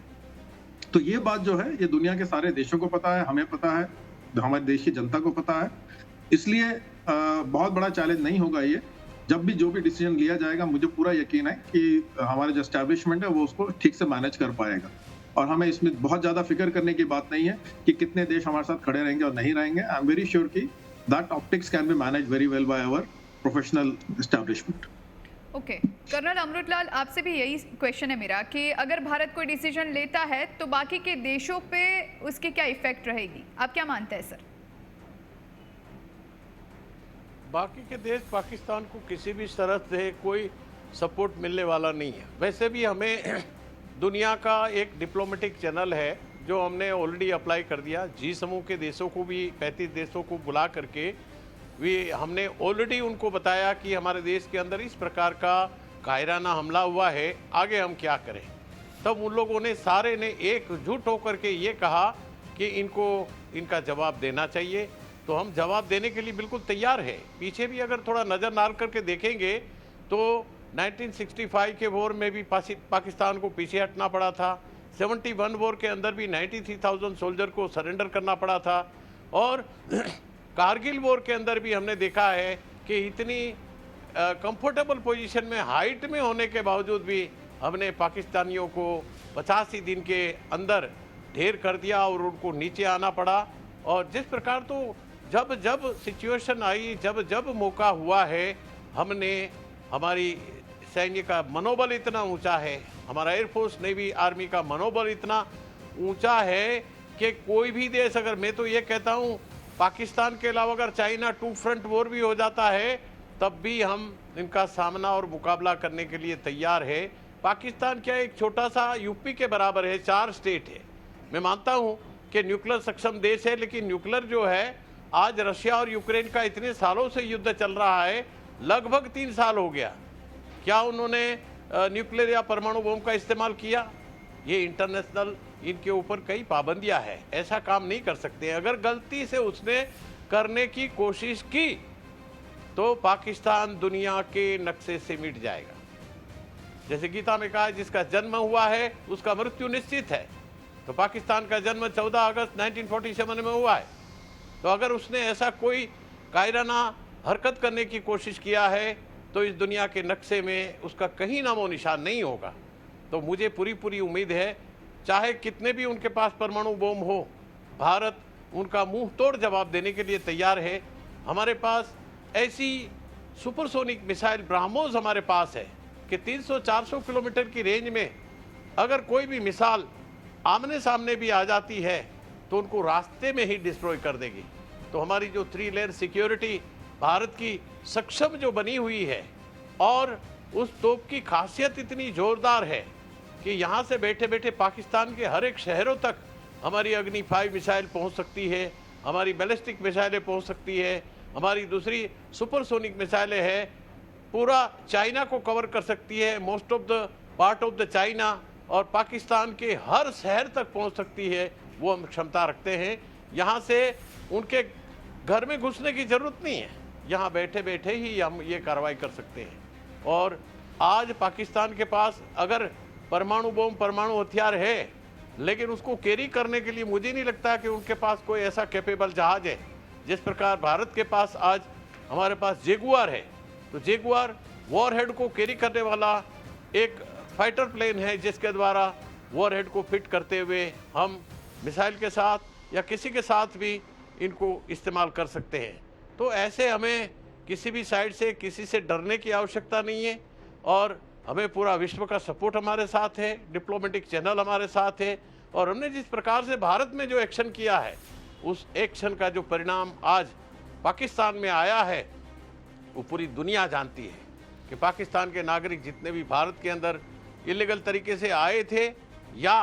तो ये बात जो है ये दुनिया के सारे देशों को पता है, हमें पता है, हमारे देश की जनता को पता है। इसलिए बहुत बड़ा चैलेंज नहीं होगा ये। जब भी जो भी डिसीजन लिया जाएगा, मुझे पूरा यकीन है कि हमारा जो एस्टैब्लिशमेंट है वो उसको ठीक से मैनेज कर पाएगा और हमें इसमें बहुत ज्यादा फिक्र करने की बात नहीं है कि कितने देश हमारे साथ खड़े रहेंगे और नहीं रहेंगे। आई एम वेरी श्योर कि that optics can be manage very well by our professional establishment. Okay, colonel Amritlal, आपसे भी यही क्वेश्चन है मेरा कि अगर भारत कोई डिसीजन लेता है तो बाकी के देशों पे उसकी क्या इफेक्ट रहेगी, आप क्या मानते हैं सर? बाकी के देश पाकिस्तान को किसी भी तरह से कोई सपोर्ट मिलने वाला नहीं है। वैसे भी हमें दुनिया का एक डिप्लोमेटिक चैनल है जो हमने ऑलरेडी अप्लाई कर दिया। जी समूह के देशों को भी 35 देशों को बुला करके हमने ऑलरेडी उनको बताया कि हमारे देश के अंदर इस प्रकार का कायराना हमला हुआ है, आगे हम क्या करें। तब उन लोगों ने सारे ने एकजुट होकर के ये कहा कि इनको इनका जवाब देना चाहिए। तो हम जवाब देने के लिए बिल्कुल तैयार है। पीछे भी अगर थोड़ा नज़र डाल करके देखेंगे तो 1965 के वॉर में भी पाकिस्तान को पीछे हटना पड़ा था। 71 वॉर के अंदर भी 93,000 सोल्जर को सरेंडर करना पड़ा था। और कारगिल वॉर के अंदर भी हमने देखा है कि इतनी कंफर्टेबल पोजीशन में हाइट में होने के बावजूद भी हमने पाकिस्तानियों को 85 दिन के अंदर ढेर कर दिया और उनको नीचे आना पड़ा। और जिस प्रकार तो जब जब सिचुएशन आई, जब जब मौका हुआ है, हमने हमारी सैन्य का मनोबल इतना ऊंचा है, हमारा एयरफोर्स नेवी आर्मी का मनोबल इतना ऊंचा है कि कोई भी देश, अगर मैं तो ये कहता हूँ पाकिस्तान के अलावा अगर चाइना 2 फ्रंट वॉर भी हो जाता है तब भी हम इनका सामना और मुकाबला करने के लिए तैयार है। पाकिस्तान क्या एक छोटा सा यूपी के बराबर है, 4 स्टेट है। मैं मानता हूँ कि न्यूक्लियर सक्षम देश है, लेकिन न्यूक्लियर जो है आज रशिया और यूक्रेन का इतने सालों से युद्ध चल रहा है, लगभग 3 साल हो गया, क्या उन्होंने न्यूक्लियर या परमाणु बम का इस्तेमाल किया? ये इंटरनेशनल इनके ऊपर कई पाबंदियां है, ऐसा काम नहीं कर सकते। अगर गलती से उसने करने की कोशिश की तो पाकिस्तान दुनिया के नक्शे से मिट जाएगा। जैसे गीता में कहा, जिसका जन्म हुआ है उसका मृत्यु निश्चित है। तो पाकिस्तान का जन्म 14 अगस्त 1947 में हुआ है। तो अगर उसने ऐसा कोई कायराना हरकत करने की कोशिश किया है तो इस दुनिया के नक्शे में उसका कहीं नामो निशान नहीं होगा। तो मुझे पूरी उम्मीद है, चाहे कितने भी उनके पास परमाणु बम हो, भारत उनका मुंह तोड़ जवाब देने के लिए तैयार है। हमारे पास ऐसी सुपरसोनिक मिसाइल ब्रह्मोस हमारे पास है कि 300-400 किलोमीटर की रेंज में अगर कोई भी मिसाइल आमने सामने भी आ जाती है तो उनको रास्ते में ही डिस्ट्रॉय कर देगी। तो हमारी जो 3 लेयर सिक्योरिटी भारत की सक्षम जो बनी हुई है, और उस तोप की खासियत इतनी जोरदार है कि यहाँ से बैठे बैठे पाकिस्तान के हर एक शहरों तक हमारी अग्नि 5 मिसाइल पहुँच सकती है, हमारी बैलिस्टिक मिसाइलें पहुँच सकती है, हमारी दूसरी सुपरसोनिक मिसाइलें हैं, पूरा चाइना को कवर कर सकती है, most of the part of the China, और पाकिस्तान के हर शहर तक पहुँच सकती है। वो हम क्षमता रखते हैं। यहाँ से उनके घर में घुसने की जरूरत नहीं है, यहाँ बैठे बैठे ही हम ये कार्रवाई कर सकते हैं। और आज पाकिस्तान के पास अगर परमाणु बम, परमाणु हथियार है, लेकिन उसको कैरी करने के लिए मुझे नहीं लगता कि उनके पास कोई ऐसा कैपेबल जहाज है। जिस प्रकार भारत के पास आज हमारे पास जेगुआर है, तो जेगुआर वॉरहेड को कैरी करने वाला एक फाइटर प्लेन है, जिसके द्वारा वॉरहेड को फिट करते हुए हम मिसाइल के साथ या किसी के साथ भी इनको इस्तेमाल कर सकते हैं। तो ऐसे हमें किसी भी साइड से किसी से डरने की आवश्यकता नहीं है, और हमें पूरा विश्व का सपोर्ट हमारे साथ है, डिप्लोमेटिक चैनल हमारे साथ है, और हमने जिस प्रकार से भारत में जो एक्शन किया है, उस एक्शन का जो परिणाम आज पाकिस्तान में आया है वो पूरी दुनिया जानती है कि पाकिस्तान के नागरिक जितने भी भारत के अंदर इलीगल तरीके से आए थे या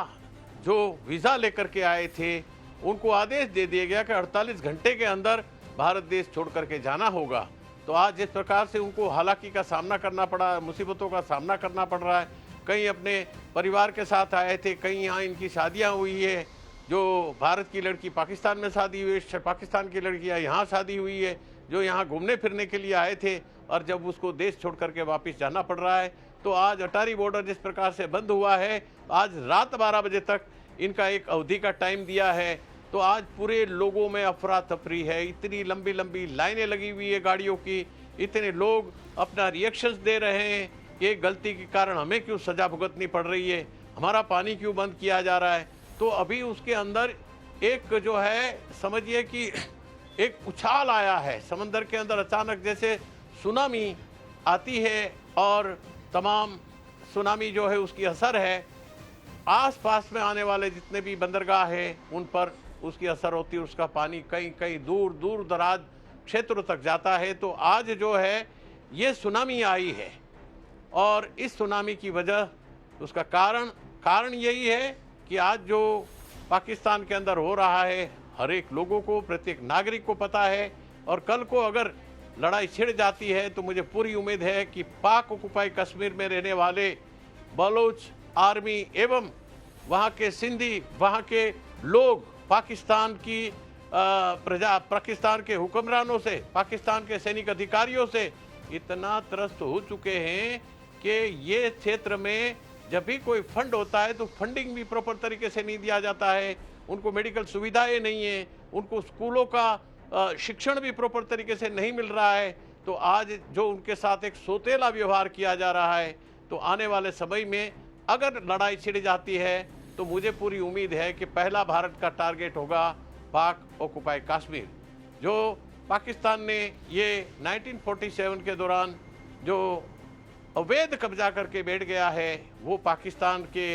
जो वीज़ा लेकर के आए थे, उनको आदेश दे दिया गया कि 48 घंटे के अंदर भारत देश छोड़ करके जाना होगा। तो आज जिस प्रकार से उनको हालाकी का सामना करना पड़ा, मुसीबतों का सामना करना पड़ रहा है, कहीं अपने परिवार के साथ आए थे, कहीं यहाँ इनकी शादियाँ हुई है, जो भारत की लड़की पाकिस्तान में शादी हुई है, पाकिस्तान की लड़कियाँ यहाँ शादी हुई है, जो यहाँ घूमने फिरने के लिए आए थे, और जब उसको देश छोड़ करके वापस जाना पड़ रहा है। तो आज अटारी बॉर्डर जिस प्रकार से बंद हुआ है, आज रात 12 बजे तक इनका एक अवधि का टाइम दिया है, तो आज पूरे लोगों में अफरा तफरी है, इतनी लंबी लंबी लाइनें लगी हुई है गाड़ियों की, इतने लोग अपना रिएक्शंस दे रहे हैं कि गलती के कारण हमें क्यों सज़ा भुगतनी पड़ रही है, हमारा पानी क्यों बंद किया जा रहा है। तो अभी उसके अंदर एक जो है, समझिए कि एक उछाल आया है समंदर के अंदर, अचानक जैसे सुनामी आती है, और तमाम सुनामी जो है उसकी असर है आस-पास में आने वाले जितने भी बंदरगाह हैं उन पर उसकी असर होती है, उसका पानी कहीं कहीं दूर दूर दराज क्षेत्रों तक जाता है। तो आज जो है ये सुनामी आई है, और इस सुनामी की वजह, उसका कारण यही है कि आज जो पाकिस्तान के अंदर हो रहा है, हर एक लोगों को, प्रत्येक नागरिक को पता है, और कल को अगर लड़ाई छिड़ जाती है तो मुझे पूरी उम्मीद है कि पाक ऑक्युपाई कश्मीर में रहने वाले बलोच आर्मी एवं वहाँ के सिंधी, वहाँ के लोग पाकिस्तान की पाकिस्तान के हुक्मरानों से, पाकिस्तान के सैनिक अधिकारियों से इतना त्रस्त हो चुके हैं कि ये क्षेत्र में जब भी कोई फंड होता है तो फंडिंग भी प्रॉपर तरीके से नहीं दिया जाता है, उनको मेडिकल सुविधाएं नहीं है, उनको स्कूलों का शिक्षण भी प्रॉपर तरीके से नहीं मिल रहा है, तो आज जो उनके साथ एक सोतेला व्यवहार किया जा रहा है, तो आने वाले समय में अगर लड़ाई छिड़ जाती है तो मुझे पूरी उम्मीद है कि पहला भारत का टारगेट होगा पाक ऑक्युपाई कश्मीर। जो पाकिस्तान ने ये 1947 के दौरान जो अवैध कब्जा करके बैठ गया है, वो पाकिस्तान के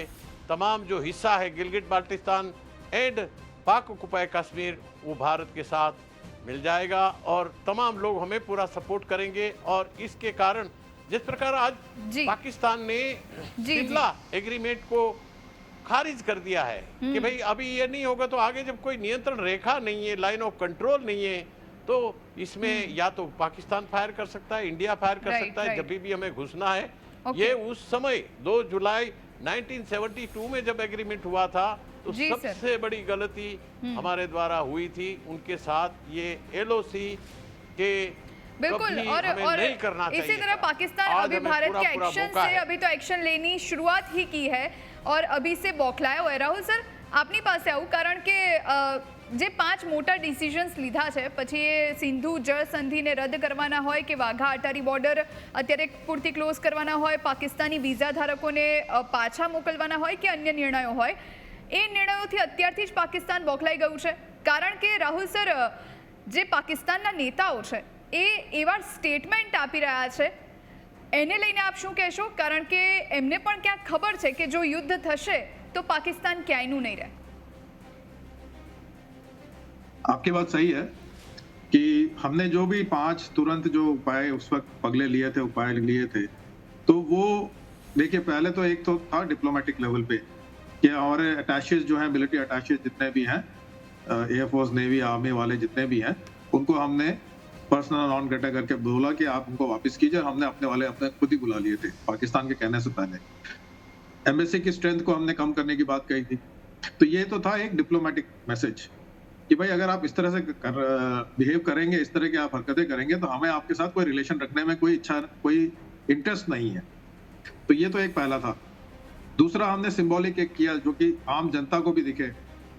तमाम जो हिस्सा है गिलगिट बाल्टिस्तान एंड पाक ऑक्युपाई कश्मीर, वो भारत के साथ मिल जाएगा और तमाम लोग हमें पूरा सपोर्ट करेंगे। और इसके कारण जिस प्रकार आज पाकिस्तान ने सिमला एग्रीमेंट को खारिज कर दिया है कि भाई अभी ये नहीं होगा तो आगे जब कोई नियंत्रण रेखा नहीं है, लाइन ऑफ कंट्रोल नहीं है, तो इसमें या तो पाकिस्तान फायर कर सकता है, इंडिया फायर कर सकता है जब भी हमें घुसना है। ये उस समय 2 जुलाई 1972 में जब एग्रीमेंट हुआ था तो सबसे बड़ी गलती हमारे द्वारा हुई थी। उनके साथ ये LOC के बिल्कुल और नहीं करना चाहिए। इसी तरह पाकिस्तान अभी भारत के एक्शन से अभी तो एक्शन लेनी शुरुआत ही की है और अभी से बौखलाया हुआ है। राहुल सर, આપની પાસે આવું કારણ કે જે 5 મોટા ડિસિઝન્સ લીધા છે, પછી એ સિંધુ જળ સંધિને રદ કરવાના હોય કે વાઘા અટારી બોર્ડર અત્યારે પૂરતી ક્લોઝ કરવાના હોય, પાકિસ્તાની વિઝા ધારકોને પાછા મોકલવાના હોય કે અન્ય નિર્ણયો હોય, એ નિર્ણયોથી અત્યારથી જ પાકિસ્તાન બોખલાઈ ગયું છે। કારણ કે રાહુલ સર, જે પાકિસ્તાનના નેતાઓ છે એ એવા સ્ટેટમેન્ટ આપી રહ્યા છે, એને લઈને આપ શું કહેશો? કારણ કે એમને પણ ક્યાંક ખબર છે કે જો યુદ્ધ થશે तो पाकिस्तान क्यायनु नहीं रहे। आपकी बात सही है कि हमने जो भी 5 तुरंत जो उपाय उस वक्त पगले लिए थे, तो वो देखिए पहले तो एक तो था डिप्लोमेटिक लेवल पे कि हमारे अटैचेज जो हैं, मिलिट्री अटैचेज जितने भी हैं, एयरफोर्स नेवी आर्मी वाले जितने भी हैं, उनको हमने पर्सनल नॉन ग्रेटा करके बोला कि आप उनको वापस कीजिए। हमने अपने वाले अपने खुद ही बुला लिए थे पाकिस्तान के कहने से पहले। एम्बेसी की स्ट्रेंथ को हमने कम करने की बात कही थी। तो ये तो था एक डिप्लोमेटिक मैसेज कि भाई अगर आप इस तरह से बिहेव करेंगे, इस तरह की आप हरकतें करेंगे, तो हमें आपके साथ कोई रिलेशन रखने में कोई इच्छा, कोई इंटरेस्ट नहीं है। तो ये तो एक पहला था। दूसरा हमने सिंबॉलिक एक किया जो कि आम जनता को भी दिखे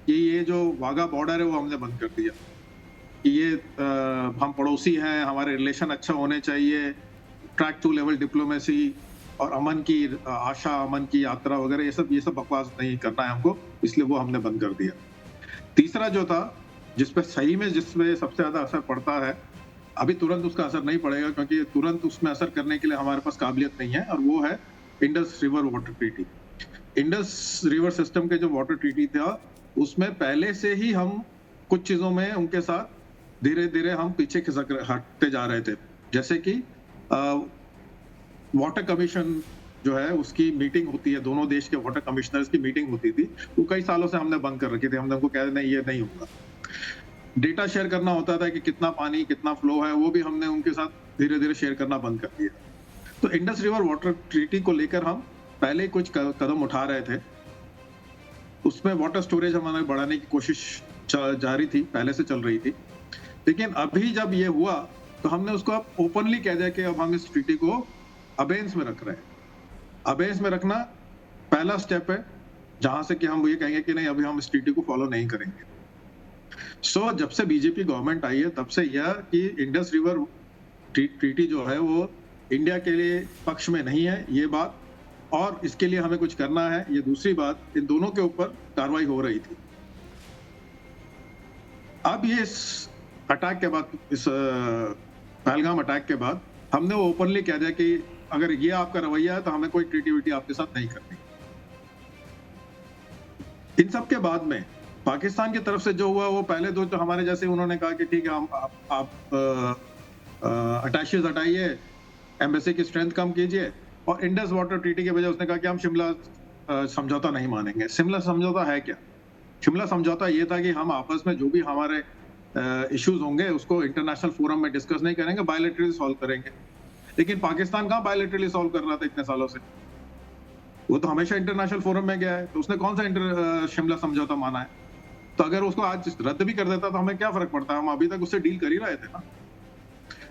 कि ये जो वाघा बॉर्डर है वो हमने बंद कर दिया, कि ये हम पड़ोसी हैं, हमारे रिलेशन अच्छा होने चाहिए, ट्रैक 2 लेवल डिप्लोमेसी और अमन की आशा, अमन की यात्रा वगैरह, ये सब बकवास नहीं करना है हमको, इसलिए वो हमने बंद कर दिया। तीसरा जो था जिसपे सबसे ज्यादा असर पड़ता है, अभी तुरंत उसका असर नहीं पड़ेगा क्योंकि तुरंत उसमें असर करने के लिए हमारे पास काबिलियत नहीं है, और वो है Indus river water treaty. Indus river system के जो वाटर ट्रीटी था उसमें पहले से ही हम कुछ चीजों में उनके साथ धीरे धीरे हम पीछे हटते जा रहे थे। जैसे कि वाटर कमीशन जो है उसकी मीटिंग होती है, दोनों देश के वाटर कमिश्नर्स की मीटिंग होती थी, वो कई सालों से हमने बंद कर रखी थी। हमने उनको कह नहीं, ये नहीं होगा। डेटा शेयर करना होता था कि कितना पानी कितना फ्लो है, वो भी हमने उनके साथ धीरे धीरे शेयर करना बंद कर दिया। तो इंडस रिवर वाटर ट्रीटी को लेकर हम पहले कुछ कदम उठा रहे थे। उसमें वाटर स्टोरेज हमारे बढ़ाने की कोशिश जारी थी, पहले से चल रही थी। लेकिन अभी जब ये हुआ तो हमने उसको अब ओपनली कह दिया कि अब हम इस ट्रीटी को अबेंस में रख रहे हैं। अबेंस में रखना पहला स्टेप है जहां से कि हम ये कहेंगे कि नहीं, अभी हम इस ट्रीटी को फॉलो नहीं करेंगे। जब से बीजेपी गवर्नमेंट आई है तब से यह कि इंडस रिवर ट्रीटी जो है वो इंडिया के लिए पक्ष में नहीं है, ये बात, और इसके लिए हमें कुछ करना है, ये दूसरी बात, इन दोनों के ऊपर कार्रवाई हो रही थी। अब ये इस अटैक के बाद, इस पहलगाम अटैक के बाद हमने वो ओपनली कह दिया कि अगर ये आपका रवैया है तो हमें कोई ट्रीटी वीटी आपके साथ नहीं करनी। इन सब के बाद में पाकिस्तान की तरफ से जो हुआ वो पहले तो हमारे जैसे उन्होंने कहा कि ठीक है, आप अटैचेज हटाइए, एम्बेसी की स्ट्रेंथ कम कीजिए, और इंडस वाटर ट्रीटी के वजह उसने कहा कि हम शिमला समझौता नहीं मानेंगे। शिमला समझौता है क्या? शिमला समझौता ये था कि हम आपस में जो भी हमारे इश्यूज होंगे उसको इंटरनेशनल फोरम में डिस्कस नहीं करेंगे, बायलैटरली सॉल्व करेंगे। लेकिन पाकिस्तान कहाँ बायलैटरली सॉल्व कर रहा था इतने सालों से? वो तो हमेशा इंटरनेशनल फोरम में गया है, तो उसने कौन सा शिमला समझौता माना है? तो अगर उसको आज रद्द भी कर देता तो हमें क्या फर्क पड़ता है, हम अभी तक उससे डील कर ही रहे थे ना।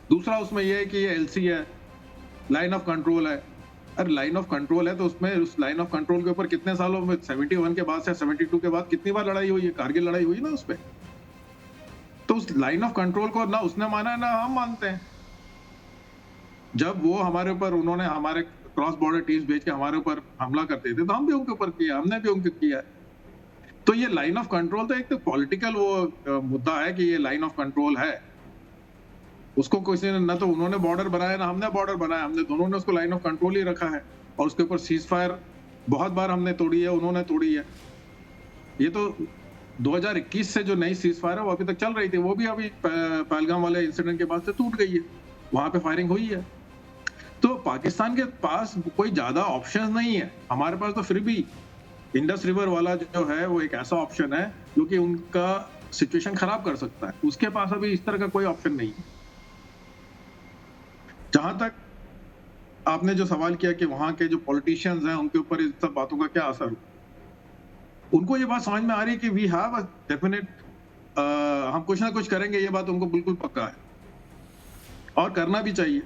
दूसरा उसमें यह है कि ये LC है, लाइन ऑफ कंट्रोल है। अरे लाइन ऑफ कंट्रोल है तो उसमें उस लाइन ऑफ कंट्रोल के ऊपर कितने सालों में, 71 के बाद से 72 के बाद कितनी बार लड़ाई हुई है? कारगिल लड़ाई हुई ना उस पर। तो उस लाइन ऑफ कंट्रोल को ना उसने माना ना हम मानते हैं। जब वो हमारे ऊपर, उन्होंने हमारे क्रॉस बॉर्डर टीम्स भेज के हमारे ऊपर हमला करते थे तो हम भी उनके ऊपर किया, हमने भी उनके किया। तो ये लाइन ऑफ कंट्रोल तो एक तो पॉलिटिकल वो मुद्दा है कि ये लाइन ऑफ कंट्रोल है, उसको किसी ने ना तो उन्होंने बॉर्डर बनाया ना हमने बॉर्डर बनाया, हमने दोनों ने उसको लाइन ऑफ कंट्रोल ही रखा है। और उसके ऊपर सीज फायर बहुत बार हमने तोड़ी है, उन्होंने तोड़ी है। ये तो 2021 से जो नई सीज फायर है वो अभी तक चल रही थी, वो भी अभी पहलगाम वाले इंसिडेंट के बाद से टूट गई है, वहां पे फायरिंग हुई है। तो पाकिस्तान के पास कोई ज्यादा ऑप्शंस नहीं है, हमारे पास तो फिर भी इंडस रिवर वाला जो है वो एक ऐसा ऑप्शन है जो कि उनका सिचुएशन खराब कर सकता है। उसके पास अभी इस तरह का कोई ऑप्शन नहीं है। जहां तक आपने जो सवाल किया कि वहां के जो पॉलिटिशियंस हैं उनके ऊपर इस सब बातों का क्या असर हो, उनको ये बात समझ में आ रही है कि वी हैव अ डेफिनेट, हम कुछ ना कुछ करेंगे, ये बात उनको बिल्कुल पक्का है और करना भी चाहिए।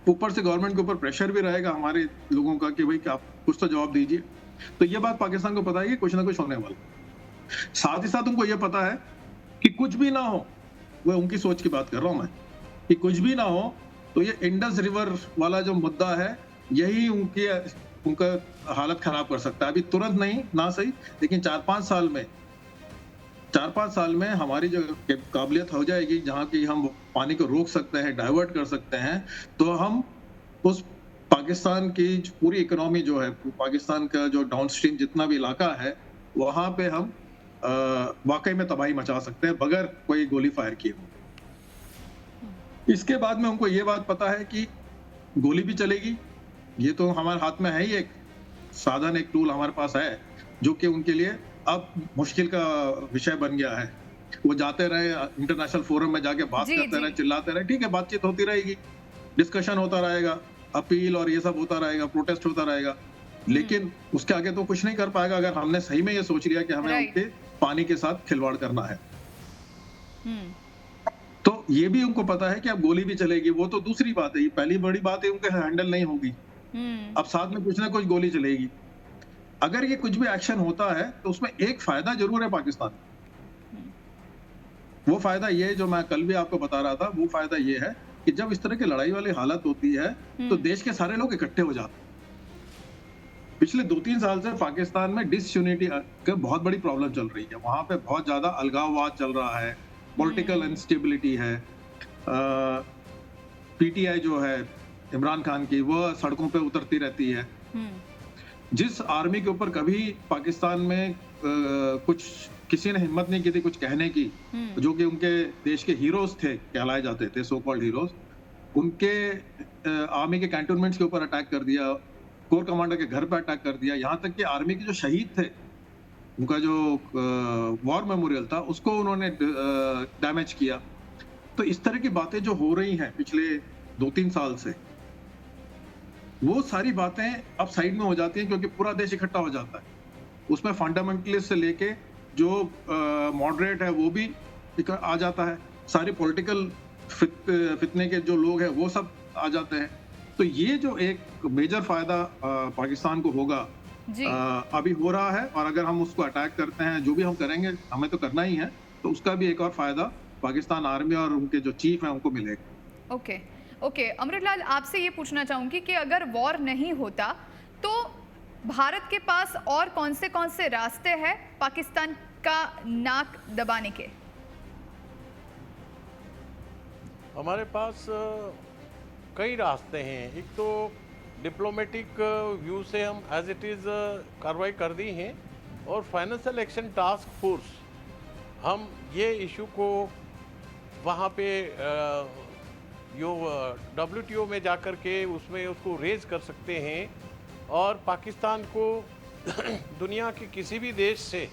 ऊपर से गवर्नमेंट के ऊपर प्रेशर भी रहेगा हमारे लोगों का कि भाई आप कुछ तो जवाब दीजिए। तो ये बात पाकिस्तान को पता है कि कुछ ना कुछ होने वाला। साथ ही साथ उनको ये पता है कि कुछ भी ना हो, वो उनकी सोच की बात कर रहा हूं मैं, कि कुछ भी ना हो तो ये इंडस रिवर वाला जो मुद्दा है यही उनका हालत खराब कर सकता है। अभी तुरंत नहीं ना सही, लेकिन 4-5 साल में हमारी जो काबिलियत हो जाएगी जहाँ की हम पानी को रोक सकते हैं, डाइवर्ट कर सकते हैं, तो हम उस पाकिस्तान की पूरी इकोनॉमी जो है, पाकिस्तान का जो डाउनस्ट्रीम जितना भी इलाका है, वहां पे हम वाकई में तबाही मचा सकते हैं बगैर कोई गोली फायर किए। इसके बाद में उनको ये बात पता है कि गोली भी चलेगी, ये तो हमारे हाथ में है ही, एक साधन, एक टूल हमारे पास है जो कि उनके लिए अब मुश्किल का विषय बन गया है। वो जाते रहे इंटरनेशनल फोरम में जाके बात करते रहे, चिल्लाते रहे, ठीक है, बातचीत होती रहेगी, डिस्कशन होता रहेगा, अपील और ये सब होता रहेगा, प्रोटेस्ट होता रहेगा, लेकिन उसके आगे तो कुछ नहीं कर पाएगा अगर हमने सही में ये सोच लिया कि हमें उनके पानी के साथ खिलवाड़ करना है। तो ये भी उनको पता है कि अब गोली भी चलेगी, वो तो दूसरी बात है, ये पहली बड़ी बात है, उनके हैंडल नहीं होगी। अब साथ में कुछ ना कुछ गोली चलेगी। अगर ये कुछ भी एक्शन होता है तो उसमें एक फायदा जरूर है पाकिस्तान। वो फायदा ये जो मैं कल भी आपको बता रहा था, वो फायदा ये है कि जब इस तरह की लड़ाई वाली हालत होती है तो देश के सारे लोग इकट्ठे हो जाते हैं। पिछले 2-3 साल से पाकिस्तान में डिसयूनिटी की बहुत बड़ी प्रॉब्लम चल रही है, वहां पे बहुत ज्यादा अलगाववाद चल रहा है, पॉलिटिकल इंस्टेबिलिटी है। पीटीआई जो है इमरान खान की, वो सड़कों पे उतरती रहती है। जिस आर्मी के ऊपर कभी पाकिस्तान में कुछ किसी ने हिम्मत नहीं की थी कुछ कहने की, जो कि उनके देश के हीरोज थे, कहलाए जाते थे सो कॉल्ड हीरोज, उनके आर्मी के कैंटोनमेंट्स के ऊपर अटैक कर दिया, कोर कमांडर के घर पर अटैक कर दिया, यहाँ तक कि आर्मी के जो शहीद थे उनका जो वॉर मेमोरियल था उसको उन्होंने डैमेज किया। तो इस तरह की बातें जो हो रही हैं पिछले 2-3 साल से, वो सारी बातें अब साइड में हो जाती हैं क्योंकि पूरा देश इकट्ठा हो जाता है। उसमें फंडामेंटलिस्ट से लेके जो मॉडरेट है वो भी आ जाता है, सारी पॉलिटिकल फितने के जो लोग हैं वो सब आ जाते हैं। तो ये जो एक मेजर फायदा पाकिस्तान को होगा अभी हो रहा है, और अगर हम उसको अटैक करते हैं, जो भी हम करेंगे हमें तो करना ही है, तो उसका भी एक और फायदा पाकिस्तान आर्मी और उनके जो चीफ हैं उनको मिलेगा। ओके अमृतलाल, आपसे ये पूछना चाहूंगी कि अगर वॉर नहीं होता तो भारत के पास और कौन से रास्ते हैं पाकिस्तान का नाक दबाने के? हमारे पास कई रास्ते हैं। एक तो डिप्लोमेटिक व्यू से हम एज इट इज़ कार्रवाई कर दी हैं, और फाइनेंशियल एक्शन टास्क फोर्स हम ये इशू को वहाँ पे जो WTO में जाकर के उसमें उसको रेज कर सकते हैं, और पाकिस्तान को दुनिया के किसी भी देश से,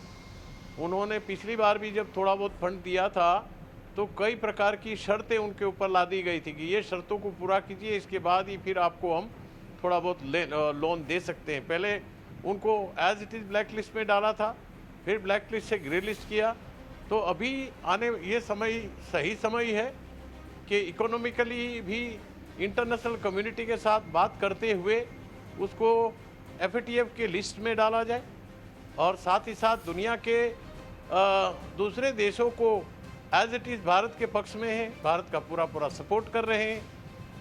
उन्होंने पिछली बार भी जब थोड़ा बहुत फंड दिया था तो कई प्रकार की शर्तें उनके ऊपर ला दी गई थी कि ये शर्तों को पूरा कीजिए, इसके बाद ही फिर आपको हम थोड़ा बहुत लोन दे सकते हैं। पहले उनको as it is black list में डाला था, फिर ब्लैक लिस्ट से ग्रे लिस्ट किया। तो अभी आने ये समय सही समय है कि इकोनॉमिकली भी इंटरनेशनल कम्युनिटी के साथ बात करते हुए उसको FATF के लिस्ट में डाला जाए, और साथ ही साथ दुनिया के दूसरे देशों को एज इट इज़ भारत के पक्ष में है, भारत का पूरा पूरा सपोर्ट कर रहे हैं।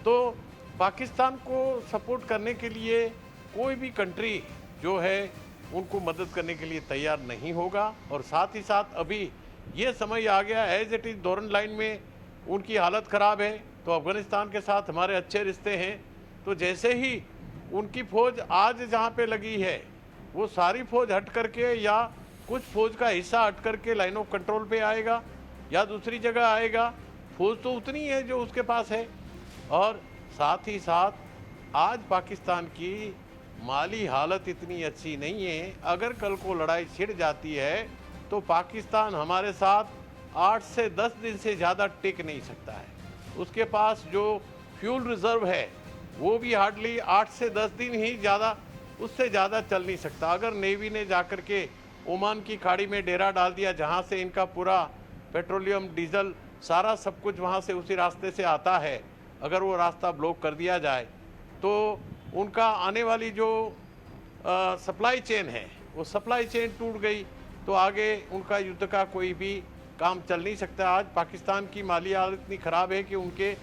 तो पाकिस्तान को सपोर्ट करने के लिए कोई भी कंट्री जो है उनको मदद करने के लिए तैयार नहीं होगा। और साथ ही साथ अभी ये समय आ गया, एज इट इज़ डोरन लाइन में उनकी हालत ख़राब है, तो अफ़गानिस्तान के साथ हमारे अच्छे रिश्ते हैं। तो जैसे ही उनकी फ़ौज आज जहाँ पे लगी है वो सारी फ़ौज हट करके या कुछ फ़ौज का हिस्सा हट करके लाइन ऑफ कंट्रोल पे आएगा या दूसरी जगह आएगा, फ़ौज तो उतनी है जो उसके पास है। और साथ ही साथ आज पाकिस्तान की माली हालत इतनी अच्छी नहीं है, अगर कल को लड़ाई छिड़ जाती है तो पाकिस्तान हमारे साथ 8 से 10 दिन से ज़्यादा टिक नहीं सकता है। उसके पास जो फ्यूल रिज़र्व है वो भी हार्डली 8 से 10 दिन ही ज़्यादा, उससे ज़्यादा चल नहीं सकता। अगर नेवी ने जाकर के ओमान की खाड़ी में डेरा डाल दिया जहाँ से इनका पूरा पेट्रोलियम डीजल सारा सब कुछ वहाँ से उसी रास्ते से आता है, अगर वो रास्ता ब्लॉक कर दिया जाए तो उनका आने वाली जो सप्लाई चेन है वो सप्लाई चेन टूट गई तो आगे उनका युद्ध का कोई भी काम चल नहीं सकता। आज पाकिस्तान की माली हालत इतनी ख़राब है कि उनके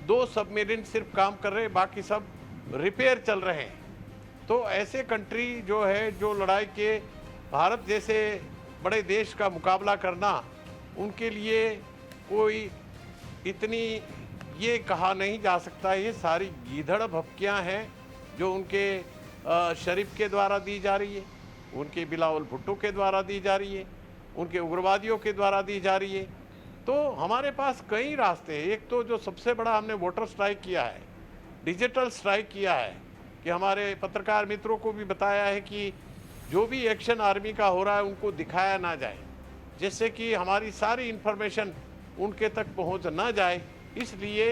2 सबमरीन सिर्फ काम कर रहे हैं, बाकी सब रिपेयर चल रहे हैं। तो ऐसे कंट्री जो है जो लड़ाई के भारत जैसे बड़े देश का मुकाबला करना उनके लिए कोई इतनी ये कहा नहीं जा सकता। ये सारी गीधड़ भपकियाँ हैं जो उनके शरीफ के द्वारा दी जा रही है, उनके बिलावल भुट्टो के द्वारा दी जा रही है, उनके उग्रवादियों के द्वारा दी जा रही है। तो हमारे पास कई रास्ते हैं। एक तो जो सबसे बड़ा हमने वाटर स्ट्राइक किया है, डिजिटल स्ट्राइक किया है कि हमारे पत्रकार मित्रों को भी बताया है कि जो भी एक्शन आर्मी का हो रहा है उनको दिखाया ना जाए, जिससे कि हमारी सारी इन्फॉर्मेशन उनके तक पहुंच ना जाए। इसलिए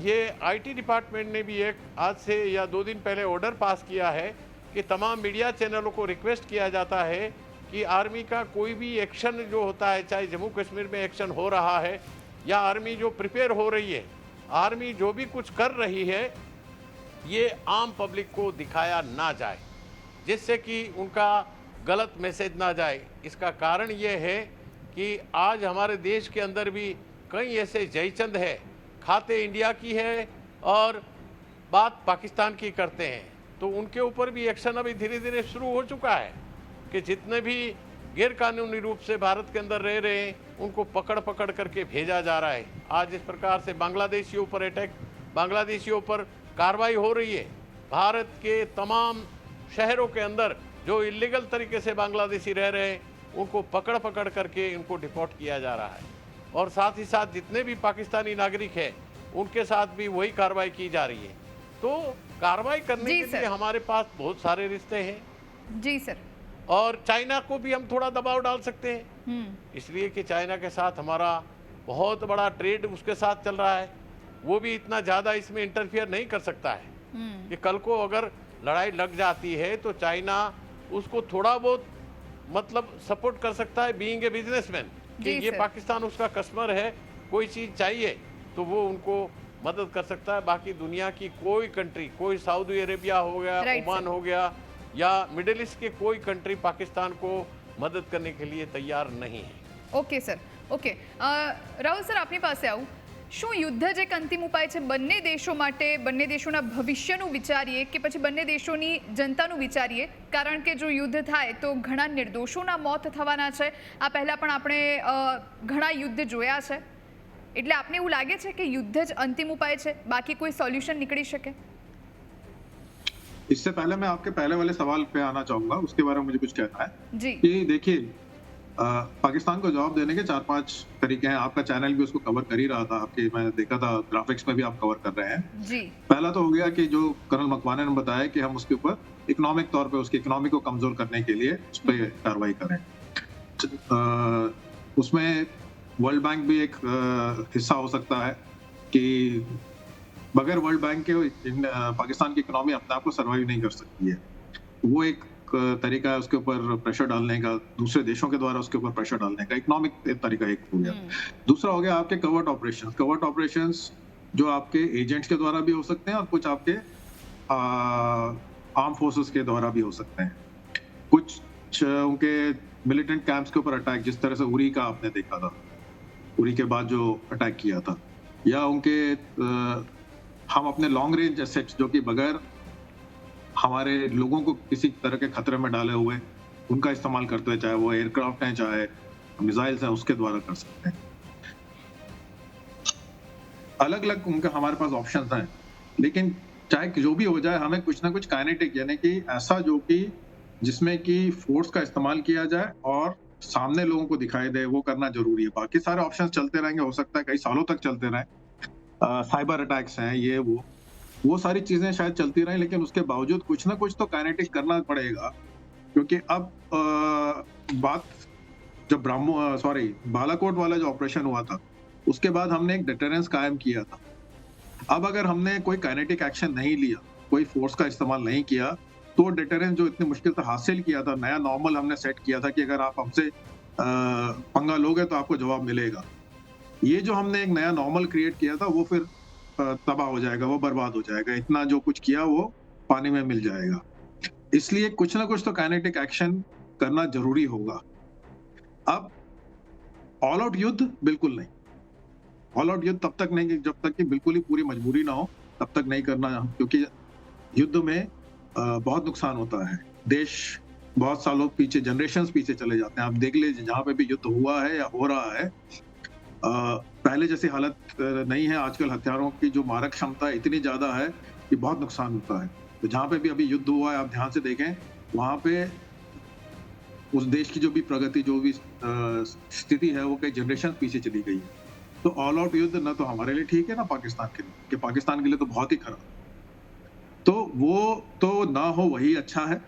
ये आईटी डिपार्टमेंट ने भी एक आज से या 2 दिन पहले ऑर्डर पास किया है कि तमाम मीडिया चैनलों को रिक्वेस्ट किया जाता है कि आर्मी का कोई भी एक्शन जो होता है, चाहे जम्मू कश्मीर में एक्शन हो रहा है या आर्मी जो प्रिपेयर हो रही है, आर्मी जो भी कुछ कर रही है, ये आम पब्लिक को दिखाया ना जाए, जिससे कि उनका गलत मैसेज ना जाए। इसका कारण ये है कि आज हमारे देश के अंदर भी कई ऐसे जयचंद है, खाते इंडिया की है और बात पाकिस्तान की करते हैं, तो उनके ऊपर भी एक्शन अभी धीरे धीरे शुरू हो चुका है कि जितने भी गैरकानूनी रूप से भारत के अंदर रह रहे हैं उनको पकड़ पकड़ करके भेजा जा रहा है। आज इस प्रकार से बांग्लादेशियों पर अटैक, बांग्लादेशियों पर कार्रवाई हो रही है। भारत के तमाम शहरों के अंदर जो इलीगल तरीके से बांग्लादेशी रह रहे हैं उनको पकड़ पकड़ करके उनको डिपोर्ट किया जा रहा है। और साथ ही साथ जितने भी पाकिस्तानी नागरिक हैं उनके साथ भी वही कार्रवाई की जा रही है। तो कार्रवाई करने के लिए हमारे पास बहुत सारे रिश्ते हैं। जी सर। और चाइना को भी हम थोड़ा दबाव डाल सकते हैं, इसलिए कि चाइना के साथ हमारा बहुत बड़ा ट्रेड उसके साथ चल रहा है। वो भी इतना ज़्यादा इसमें इंटरफियर नहीं कर सकता है कि कल को अगर लड़ाई लग जाती है तो चाइना उसको थोड़ा बहुत मतलब सपोर्ट कर सकता है, बीइंग ए बिजनेसमैन, कि ये पाकिस्तान उसका कस्टमर है, कोई चीज़ चाहिए तो वो उनको मदद कर सकता है। बाकी दुनिया की कोई कंट्री, कोई सऊदी अरेबिया हो गया, ओमान हो गया या मिडिल ईस्ट के कोई कंट्री पाकिस्तान को मदद करने के लिए तैयार नहीं है। Okay sir, okay. Rahul sir, આપની પાસે આવું, શું યુદ્ધ જ એક અંતિમ ઉપાય છે બંને દેશો માટે? બંને દેશોના ભવિષ્યનું વિચારીએ કે પછી બંને દેશોની જનતાનું વિચારીએ? કારણ કે જો યુદ્ધ થાય તો ઘણા નિર્દોષોના મોત થવાના છે। આ પહેલાં પણ આપણે ઘણા યુદ્ધ જોયા છે, એટલે આપને એવું લાગે છે કે યુદ્ધ જ અંતિમ ઉપાય છે, બાકી કોઈ સોલ્યુશન નીકળી શકે? इससे पहले मैं आपके पहले वाले सवाल पे आना चाहूंगा, उसके बारे में मुझे कुछ कहना है जी। कि देखिए, पाकिस्तान को जवाब देने के 4-5 तरीके हैं। आपका चैनल भी उसको कवर कर ही रहा था, आपके मैं देखा था ग्राफिक्स में भी आप कवर कर रहे हैं जी। पहला तो हो गया कि जो कर्नल मकवाना ने बताया कि हम उसके ऊपर इकोनॉमिक तौर पे उसकी इकोनॉमी को कमजोर करने के लिए उस पर कार्रवाई करें। उसमें वर्ल्ड बैंक भी एक हिस्सा हो सकता है कि बगैर वर्ल्ड बैंक के पाकिस्तान की इकोनॉमी अपने आप को सर्वाइव नहीं कर सकती है। वो एक तरीका है उसके ऊपर प्रेशर डालने का, दूसरे देशों के द्वारा उसके ऊपर प्रेशर डालने का इकोनॉमिक तरीका एक हो गया। दूसरा हो गया आपके कवर्ट ऑपरेशंस। कवर्ट ऑपरेशंस जो आपके एजेंट्स के द्वारा भी हो सकते हैं और कुछ आपके आर्म फोर्सेस के द्वारा भी हो सकते हैं। कुछ उनके मिलिटेंट कैंप्स के ऊपर अटैक, जिस तरह से उरी का आपने देखा था, उरी के बाद जो अटैक किया था, या उनके हम अपने लॉन्ग रेंज एसेट्स जो कि बगैर हमारे लोगों को किसी तरह के खतरे में डाले हुए उनका इस्तेमाल करते हैं, चाहे वो एयरक्राफ्ट हैं चाहे मिसाइल्स हैं, उसके द्वारा कर सकते हैं। अलग अलग उनके हमारे पास ऑप्शंस हैं, लेकिन चाहे जो भी हो जाए हमें कुछ ना कुछ काइनेटिक यानी कि ऐसा जो कि जिसमें कि फोर्स का इस्तेमाल किया जाए और सामने लोगों को दिखाई दे, वो करना जरूरी है। बाकी सारे ऑप्शंस चलते रहेंगे, हो सकता है कई सालों तक चलते रहें, साइबर अटैक्स हैं, ये वो सारी चीजें शायद चलती रहें, लेकिन उसके बावजूद कुछ ना कुछ तो काइनेटिक करना पड़ेगा। क्योंकि अब बात जब बालाकोट वाला जो ऑपरेशन हुआ था उसके बाद हमने एक डिटरेंस कायम किया था। अब अगर हमने कोई काइनेटिक एक्शन नहीं लिया, कोई फोर्स का इस्तेमाल नहीं किया, तो डिटरेंस जो इतनी मुश्किल से हासिल किया था, नया नॉर्मल हमने सेट किया था कि अगर आप हमसे पंगा लोगे तो आपको जवाब मिलेगा, ये जो हमने एक नया नॉर्मल क्रिएट किया था वो फिर तबाह हो जाएगा, वो बर्बाद हो जाएगा। इतना जो कुछ किया वो पानी में मिल जाएगा। इसलिए कुछ ना कुछ तो काइनेटिक एक्शन करना जरूरी होगा। अब ऑल आउट युद्ध बिल्कुल नहीं, ऑल आउट युद्ध तब तक नहीं जब तक कि बिल्कुल ही पूरी मजबूरी ना हो, तब तक नहीं करना, क्योंकि युद्ध में बहुत नुकसान होता है। देश बहुत सालों पीछे, जनरेशंस पीछे चले जाते हैं। आप देख लीजिए जहां पे भी युद्ध हुआ है या हो रहा है, पहले जैसी हालत नहीं है। आजकल हथियारों की जो मारक क्षमता इतनी ज्यादा है कि बहुत नुकसान होता है। तो जहां पे भी अभी युद्ध हुआ है, आप ध्यान से देखें, वहां पे उस देश की जो भी प्रगति, जो भी स्थिति है, वो कई जनरेशन पीछे चली गई है। तो ऑल आउट युद्ध ना तो हमारे लिए ठीक है ना पाकिस्तान के लिए, कि पाकिस्तान के लिए तो बहुत ही खराब। तो वो तो ना हो, वही अच्छा है।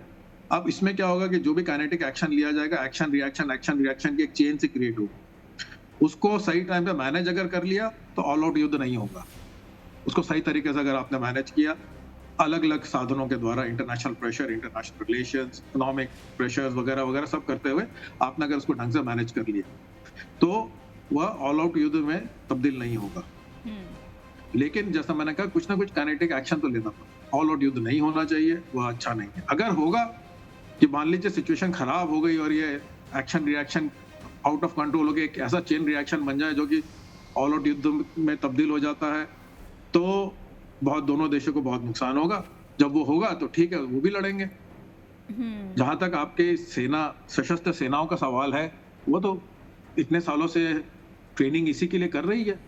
अब इसमें क्या होगा कि जो भी काइनेटिक एक्शन लिया जाएगा, एक्शन रिएक्शन की एक चेन से क्रिएट होगा। उसको सही टाइम पे मैनेज अगर कर लिया तो ऑल आउट युद्ध नहीं होगा। उसको सही तरीके से अगर आपने मैनेज किया, अलग अलग साधनों के द्वारा, international pressure, international relations, economic pressures वगैरह वगैरह सब करते हुए आपने अगर उसको ढंग से मैनेज कर लिया तो वह ऑल आउट युद्ध में तब्दील नहीं होगा। लेकिन जैसा मैंने कहा, कुछ ना कुछ काइनेटिक एक्शन तो लेना पड़ेगा। ऑल आउट युद्ध नहीं होना चाहिए, वह अच्छा नहीं है। अगर होगा कि मान लीजिए सिचुएशन खराब हो गई और ये action reaction out of control हो गया, एक ऐसा चेन रिएक्शन बन जाए जो कि ऑल आउट युद्ध में तब्दील हो जाता है, तो दोनों देशों को बहुत नुकसान होगा। जब वो होगा तो ठीक है, वो भी लड़ेंगे। जहां तक आपके सशस्त्र सेनाओं का सवाल है, वो तो इतने सालों से ट्रेनिंग इसी के लिए कर रही है।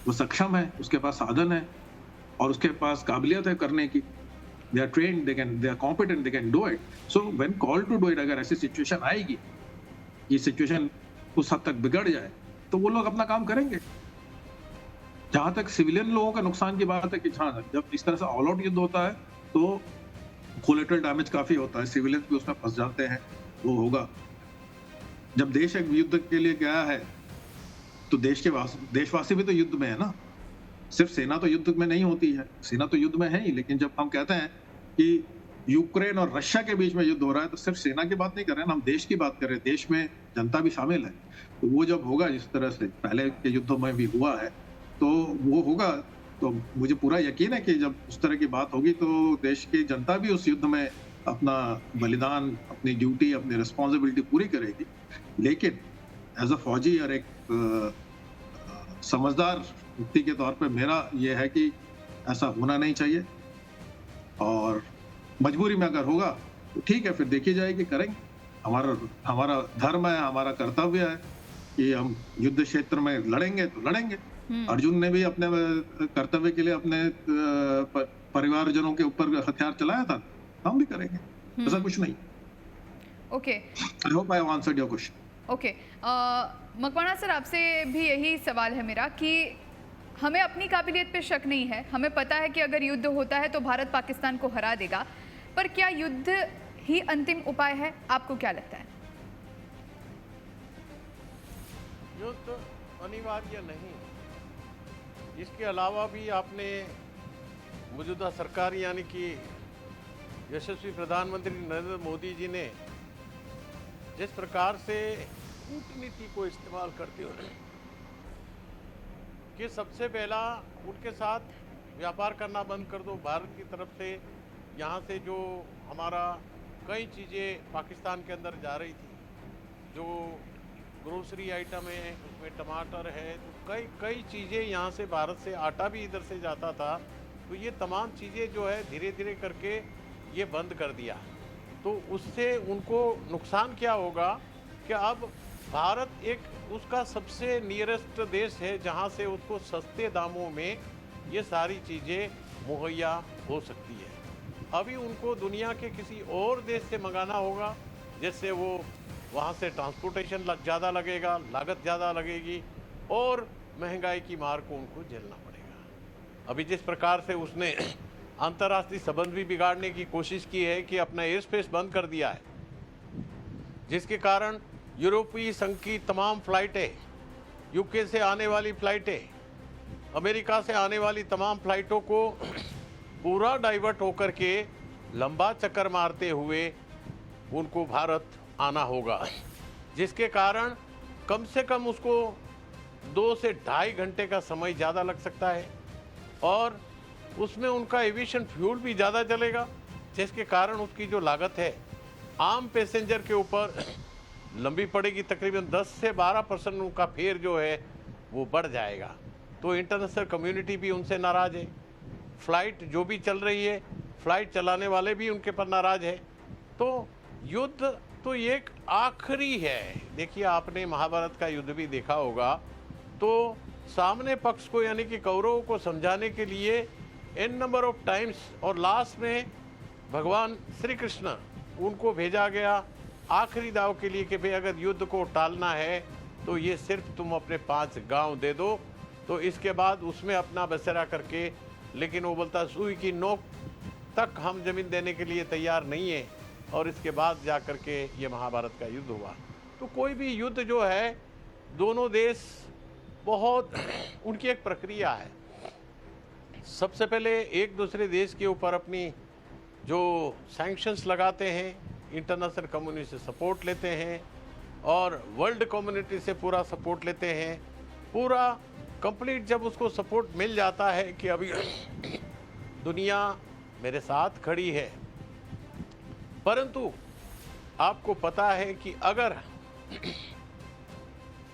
वो सक्षम है, उसके पास साधन है और उसके पास काबिलियत है करने की। They are trained, they are competent, they can do it. So when call to do it, अगर ऐसी सिचुएशन आएगी, ये सिचुएशन उस हद तक बिगड़ जाए, तो वो लोग अपना काम करेंगे। जहां तक सिविलियन लोगों का नुकसान की बात है कि हाँ, जब इस तरह से ऑल आउट युद्ध होता है तो कोलेटरल डैमेज काफी होता है, सिविलियंस भी उसमें फंस जाते हैं, वो होगा। जब देश एक युद्ध के लिए गया है तो देशवासी भी तो युद्ध में है ना। सिर्फ सेना तो युद्ध में नहीं होती है, सेना तो युद्ध में है ही, लेकिन जब हम कहते हैं कि यूक्रेन और रशिया के बीच में युद्ध हो रहा है, तो सिर्फ सेना की बात नहीं कर रहे हैं, हम देश की बात कर रहे हैं। देश में जनता भी शामिल है। तो वो जब होगा, जिस तरह से पहले के युद्धों में भी हुआ है, तो वो होगा, तो मुझे पूरा यकीन है कि जब उस तरह की बात होगी तो देश की जनता भी उस युद्ध में अपना बलिदान, अपनी ड्यूटी, अपनी रिस्पॉन्सिबिलिटी पूरी करेगी। लेकिन एज अ फौजी और एक समझदार व्यक्ति के तौर पे मेरा ये है कि ऐसा होना नहीं चाहिए, और मजबूरी में अगर होगा तो ठीक है, फिर देखी जाएगी, करेंगे। हमारा धर्म है, हमारा कर्तव्य है कि हम युद्ध क्षेत्र में लड़ेंगे तो लड़ेंगे। अर्जुन ने भी अपने कर्तव्य के लिए अपने परिवारजनों के ऊपर हथियार चलाया था, हम भी करेंगे, ऐसा कुछ नहीं। Okay, I hope I have answered your question. Okay, Makwana sir, आपसे भी यही सवाल है मेरा कि हमें अपनी काबिलियत पे शक नहीं है, हमें पता है कि अगर युद्ध होता है तो भारत पाकिस्तान को हरा देगा, पर क्या युद्ध ही अंतिम उपाय है? आपको क्या लगता है? युद्ध अनिवार्य नहीं, इसके अलावा भी आपने मौजूदा सरकार यानी कि यशस्वी प्रधानमंत्री नरेंद्र मोदी जी ने जिस प्रकार से कूटनीति को इस्तेमाल करते हुए कि सबसे पहला उनके साथ व्यापार करना बंद कर दो, भारत की तरफ से यहाँ से जो हमारा कई चीज़ें पाकिस्तान के अंदर जा रही थी, जो ग्रोसरी आइटम है, उसमें टमाटर है, तो कई कई चीज़ें यहाँ से भारत से, आटा भी इधर से जाता था, तो ये तमाम चीज़ें जो है धीरे धीरे करके ये बंद कर दिया। तो उससे उनको नुकसान क्या होगा कि अब भारत एक उसका सबसे नियरेस्ट देश है जहाँ से उसको सस्ते दामों में ये सारी चीज़ें मुहैया हो सकती है। अभी उनको दुनिया के किसी और देश से मंगाना होगा, जिससे वो वहाँ से ट्रांसपोर्टेशन ज़्यादा लगेगा, लागत ज़्यादा लगेगी और महंगाई की मार को उनको झेलना पड़ेगा। अभी जिस प्रकार से उसने अंतर्राष्ट्रीय संबंध भी बिगाड़ने की कोशिश की है कि अपना एयर स्पेस बंद कर दिया है, जिसके कारण यूरोपीय संघ की तमाम फ्लाइटें, यूके से आने वाली फ्लाइटें, अमेरिका से आने वाली तमाम फ्लाइटों को पूरा डाइवर्ट होकर के लंबा चक्कर मारते हुए उनको भारत आना होगा, जिसके कारण कम से कम उसको 2 से 2.5 घंटे का समय ज़्यादा लग सकता है और उसमें उनका एविएशन फ्यूल भी ज़्यादा चलेगा, जिसके कारण उसकी जो लागत है आम पैसेंजर के ऊपर लंबी पड़ेगी। तकरीबन 10 से 12% उनका फेयर जो है वो बढ़ जाएगा। तो इंटरनेशनल कम्युनिटी भी उनसे नाराज़ है, फ्लाइट जो भी चल रही है, फ्लाइट चलाने वाले भी उनके पर नाराज़ है। तो युद्ध तो एक आखिरी है। देखिए, आपने महाभारत का युद्ध भी देखा होगा, तो सामने पक्ष को यानी कि कौरवों को समझाने के लिए n नंबर ऑफ टाइम्स और लास्ट में भगवान श्री कृष्ण उनको भेजा गया आखिरी दाव के लिए कि भाई अगर युद्ध को टालना है तो ये सिर्फ तुम अपने 5 गांव दे दो, तो इसके बाद उसमें अपना बसेरा करके, लेकिन वो बोलता सुई की नोक तक हम जमीन देने के लिए तैयार नहीं है, और इसके बाद जा कर के ये महाभारत का युद्ध हुआ। तो कोई भी युद्ध जो है, दोनों देश बहुत उनकी एक प्रक्रिया है। सबसे पहले एक दूसरे देश के ऊपर अपनी जो सैंक्शंस लगाते हैं, इंटरनेशनल कम्युनिटी से सपोर्ट लेते हैं और वर्ल्ड कम्युनिटी से पूरा सपोर्ट लेते हैं। पूरा कंप्लीट जब उसको सपोर्ट मिल जाता है कि अभी दुनिया मेरे साथ खड़ी है, परंतु आपको पता है कि अगर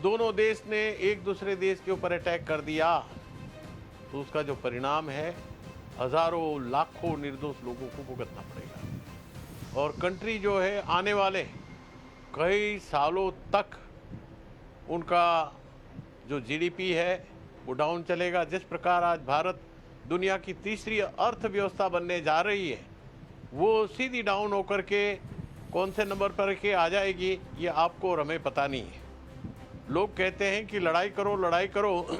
दोनों देश ने एक दूसरे देश के ऊपर अटैक कर दिया तो उसका जो परिणाम है हजारों लाखों निर्दोष लोगों को भुगतना पड़ेगा। और कंट्री जो है आने वाले कई सालों तक उनका जो जीडीपी है वो डाउन चलेगा। जिस प्रकार आज भारत दुनिया की तीसरी अर्थव्यवस्था बनने जा रही है, वो सीधी डाउन होकर के कौन से नंबर पर के आ जाएगी ये आपको और हमें पता नहीं है। लोग कहते हैं कि लड़ाई करो लड़ाई करो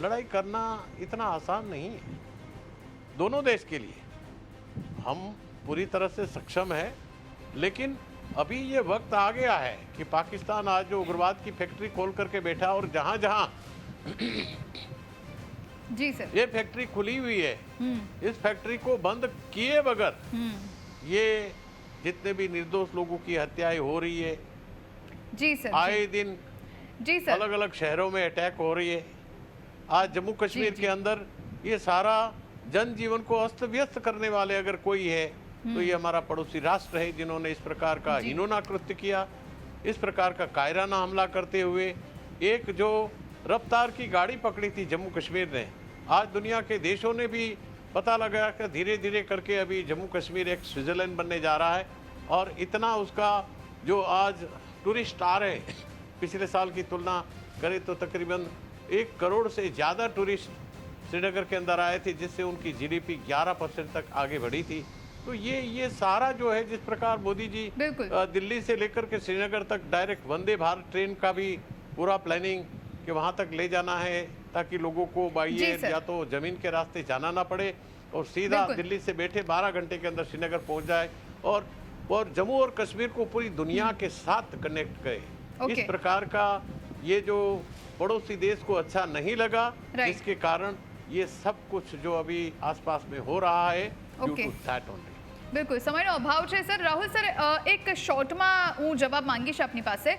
लड़ाई करना इतना आसान नहीं है। दोनों देश के लिए हम पूरी तरह से सक्षम है, लेकिन अभी ये वक्त आ गया है कि पाकिस्तान आज जो उग्रवाद की फैक्ट्री खोल करके बैठा, और जहाँ जहाँ जी सर ये फैक्ट्री खुली हुई है, इस फैक्ट्री को बंद किए बगैर ये जितने भी निर्दोष लोगों की हत्याएं हो रही है, जी सर, आए दिन जी सर, अलग अलग शहरों में अटैक हो रही है। आज जम्मू कश्मीर के अंदर ये सारा जनजीवन को अस्त व्यस्त करने वाले अगर कोई है तो ये हमारा पड़ोसी राष्ट्र है, जिन्होंने इस प्रकार का हिनोना कृत्य किया, इस प्रकार का कायराना हमला करते हुए एक जो रफ्तार की गाड़ी पकड़ी थी जम्मू कश्मीर ने। आज दुनिया के देशों ने भी पता लगा कि धीरे धीरे करके अभी जम्मू कश्मीर एक स्विट्जरलैंड बनने जा रहा है, और इतना उसका जो आज टूरिस्ट आ रहे हैं, पिछले साल की तुलना करें तो तकरीबन 1 करोड़ से ज़्यादा टूरिस्ट श्रीनगर के अंदर आए थे, जिससे उनकी जीडीपी 11% तक आगे बढ़ी थी। तो ये सारा जो है, जिस प्रकार मोदी जी दिल्ली से लेकर के श्रीनगर तक डायरेक्ट वंदे भारत ट्रेन का भी पूरा प्लानिंग कि वहाँ तक ले जाना है ताकि लोगों को बाई एयर या तो जमीन के रास्ते जाना ना पड़े और सीधा दिल्ली से बैठे 12 घंटे के अंदर श्रीनगर पहुँच जाए, और जम्मू और कश्मीर को पूरी दुनिया के साथ कनेक्ट करे। इस प्रकार का ये जो पड़ोसी देश को अच्छा नहीं लगा, जिसके कारण ये सब कुछ जो अभी आसपास में हो रहा है due to that only. બિલકુલ, સમયનો અભાવ છે સર. રાહુલ સર, એક શોર્ટમાં હું જવાબ માંગીશ આપની પાસે.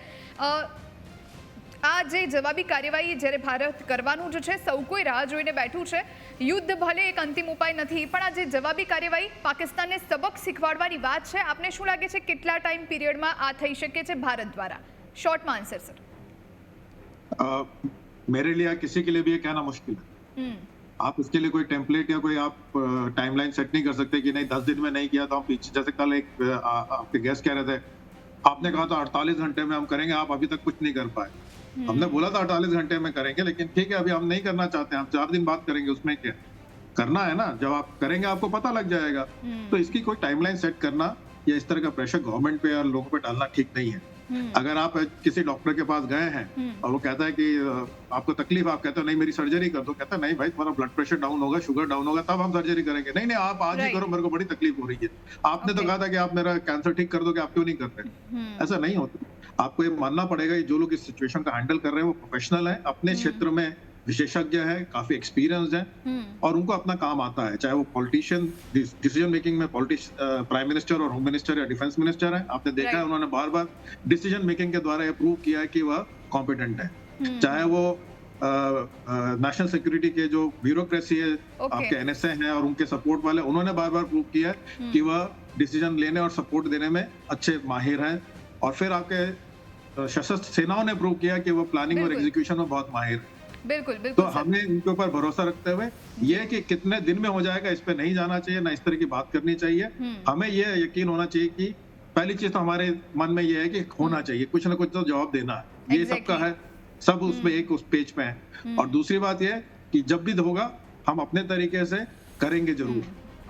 આ જે જવાબી કાર્યવાહી જ્યારે ભારત કરવાનું જ છે, સૌ કોઈ રાહ જોઈને બેઠું છે. યુદ્ધ ભલે એક અંતિમ ઉપાય નથી, પણ આ જે જવાબી કાર્યવાહી પાકિસ્તાનને સબક શીખવાડવાની વાત છે, આપને શું લાગે છે કેટલા ટાઈમ પીરિયડમાં આ થઈ શકે છે ભારત દ્વારા? શોર્ટમાં આન્સર સર. मेरे लिए या किसी के लिए भी ये कहना मुश्किल है। आप इसके लिए कोई टेम्पलेट या कोई आप टाइमलाइन सेट नहीं कर सकते कि नहीं 10 दिन में नहीं किया तो हम पीछे, जैसे कल एक आपके गेस्ट कह रहे थे, आपने कहा था 48 घंटे में हम करेंगे, आप अभी तक कुछ नहीं कर पाए। हमने बोला था 48 घंटे में करेंगे, लेकिन ठीक है अभी हम नहीं करना चाहते हैं, हम 4 दिन बाद करेंगे, उसमें क्या करना है ना, जब आप करेंगे आपको पता लग जाएगा। तो इसकी कोई टाइमलाइन सेट करना या इस तरह का प्रेशर गवर्नमेंट पे या लोगों पे डालना ठीक नहीं है। अगर आप किसी डॉक्टर के पास गए हैं और वो कहता है कि आपको तकलीफ, आप कहते हो नहीं मेरी सर्जरी कर दो, कहता है नहीं भाई तुम्हारा ब्लड प्रेशर डाउन होगा, शुगर डाउन होगा, तब हम सर्जरी करेंगे। नहीं आप आज ही करो, मेरे को बड़ी तकलीफ हो रही है। आपने तो कहा था कि आप मेरा कैंसर ठीक कर दोगे, आप क्यों नहीं कर रहे? ऐसा नहीं होता। आपको ये मानना पड़ेगा कि जो लोग इस सिचुएशन का हैंडल कर रहे हैं वो प्रोफेशनल है, अपने क्षेत्र में विशेषज्ञ है, काफी एक्सपीरियंस्ड है और उनको अपना काम आता है। चाहे वो पॉलिटिशियन डिसीजन मेकिंग में प्राइम मिनिस्टर और होम मिनिस्टर या डिफेंस मिनिस्टर है, आपने देखा है उन्होंने बार बार डिसीजन मेकिंग के द्वारा ये प्रूव किया है कि वह कॉम्पिटेंट है। चाहे वो नेशनल सिक्योरिटी के जो ब्यूरोक्रेसी है, आपके एनएसए हैं और उनके सपोर्ट वाले, उन्होंने बार बार प्रूव किया है कि वह डिसीजन लेने और सपोर्ट देने में अच्छे माहिर हैं। और फिर आपके सशस्त्र सेनाओं ने प्रूव किया कि वो प्लानिंग और एग्जीक्यूशन में बहुत माहिर है। बिल्कुल तो हमें इनके ऊपर भरोसा रखते हुए ये कि कितने दिन में हो जाएगा इस पे नहीं जाना चाहिए, ना इस तरह की बात करनी चाहिए। हमें ये यकीन होना चाहिए कि पहली चीज तो हमारे मन में ये है कि होना चाहिए, कुछ ना कुछ तो जवाब देना है, ये सबका है, सब उसमें एक उस पेज पे है। और दूसरी बात ये कि जब भी होगा हम अपने तरीके से करेंगे जरूर,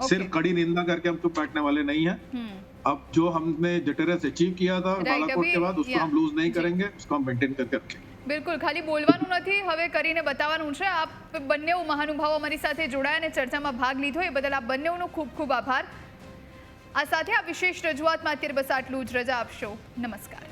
सिर्फ कड़ी निंदा करके हम तो बैठने वाले नहीं है। अब जो हमने डिटरेंस अचीव किया था बालाकोट के बाद, उसको हम लूज नहीं करेंगे, उसको हम मेंटेन करके रखेंगे। બિલકુલ, ખાલી બોલવાનું નથી, હવે કરીને બતાવવાનું છે। આપ બંને મહાનુભાવો અમારી સાથે જોડાયા અને ચર્ચામાં ભાગ લીધો એ બદલ આપ બંનેનો ખૂબ ખૂબ આભાર। આ સાથે આ વિશેષ રજૂઆતમાં અત્યારે બસ આટલું જ, રજા આપશો, નમસ્કાર।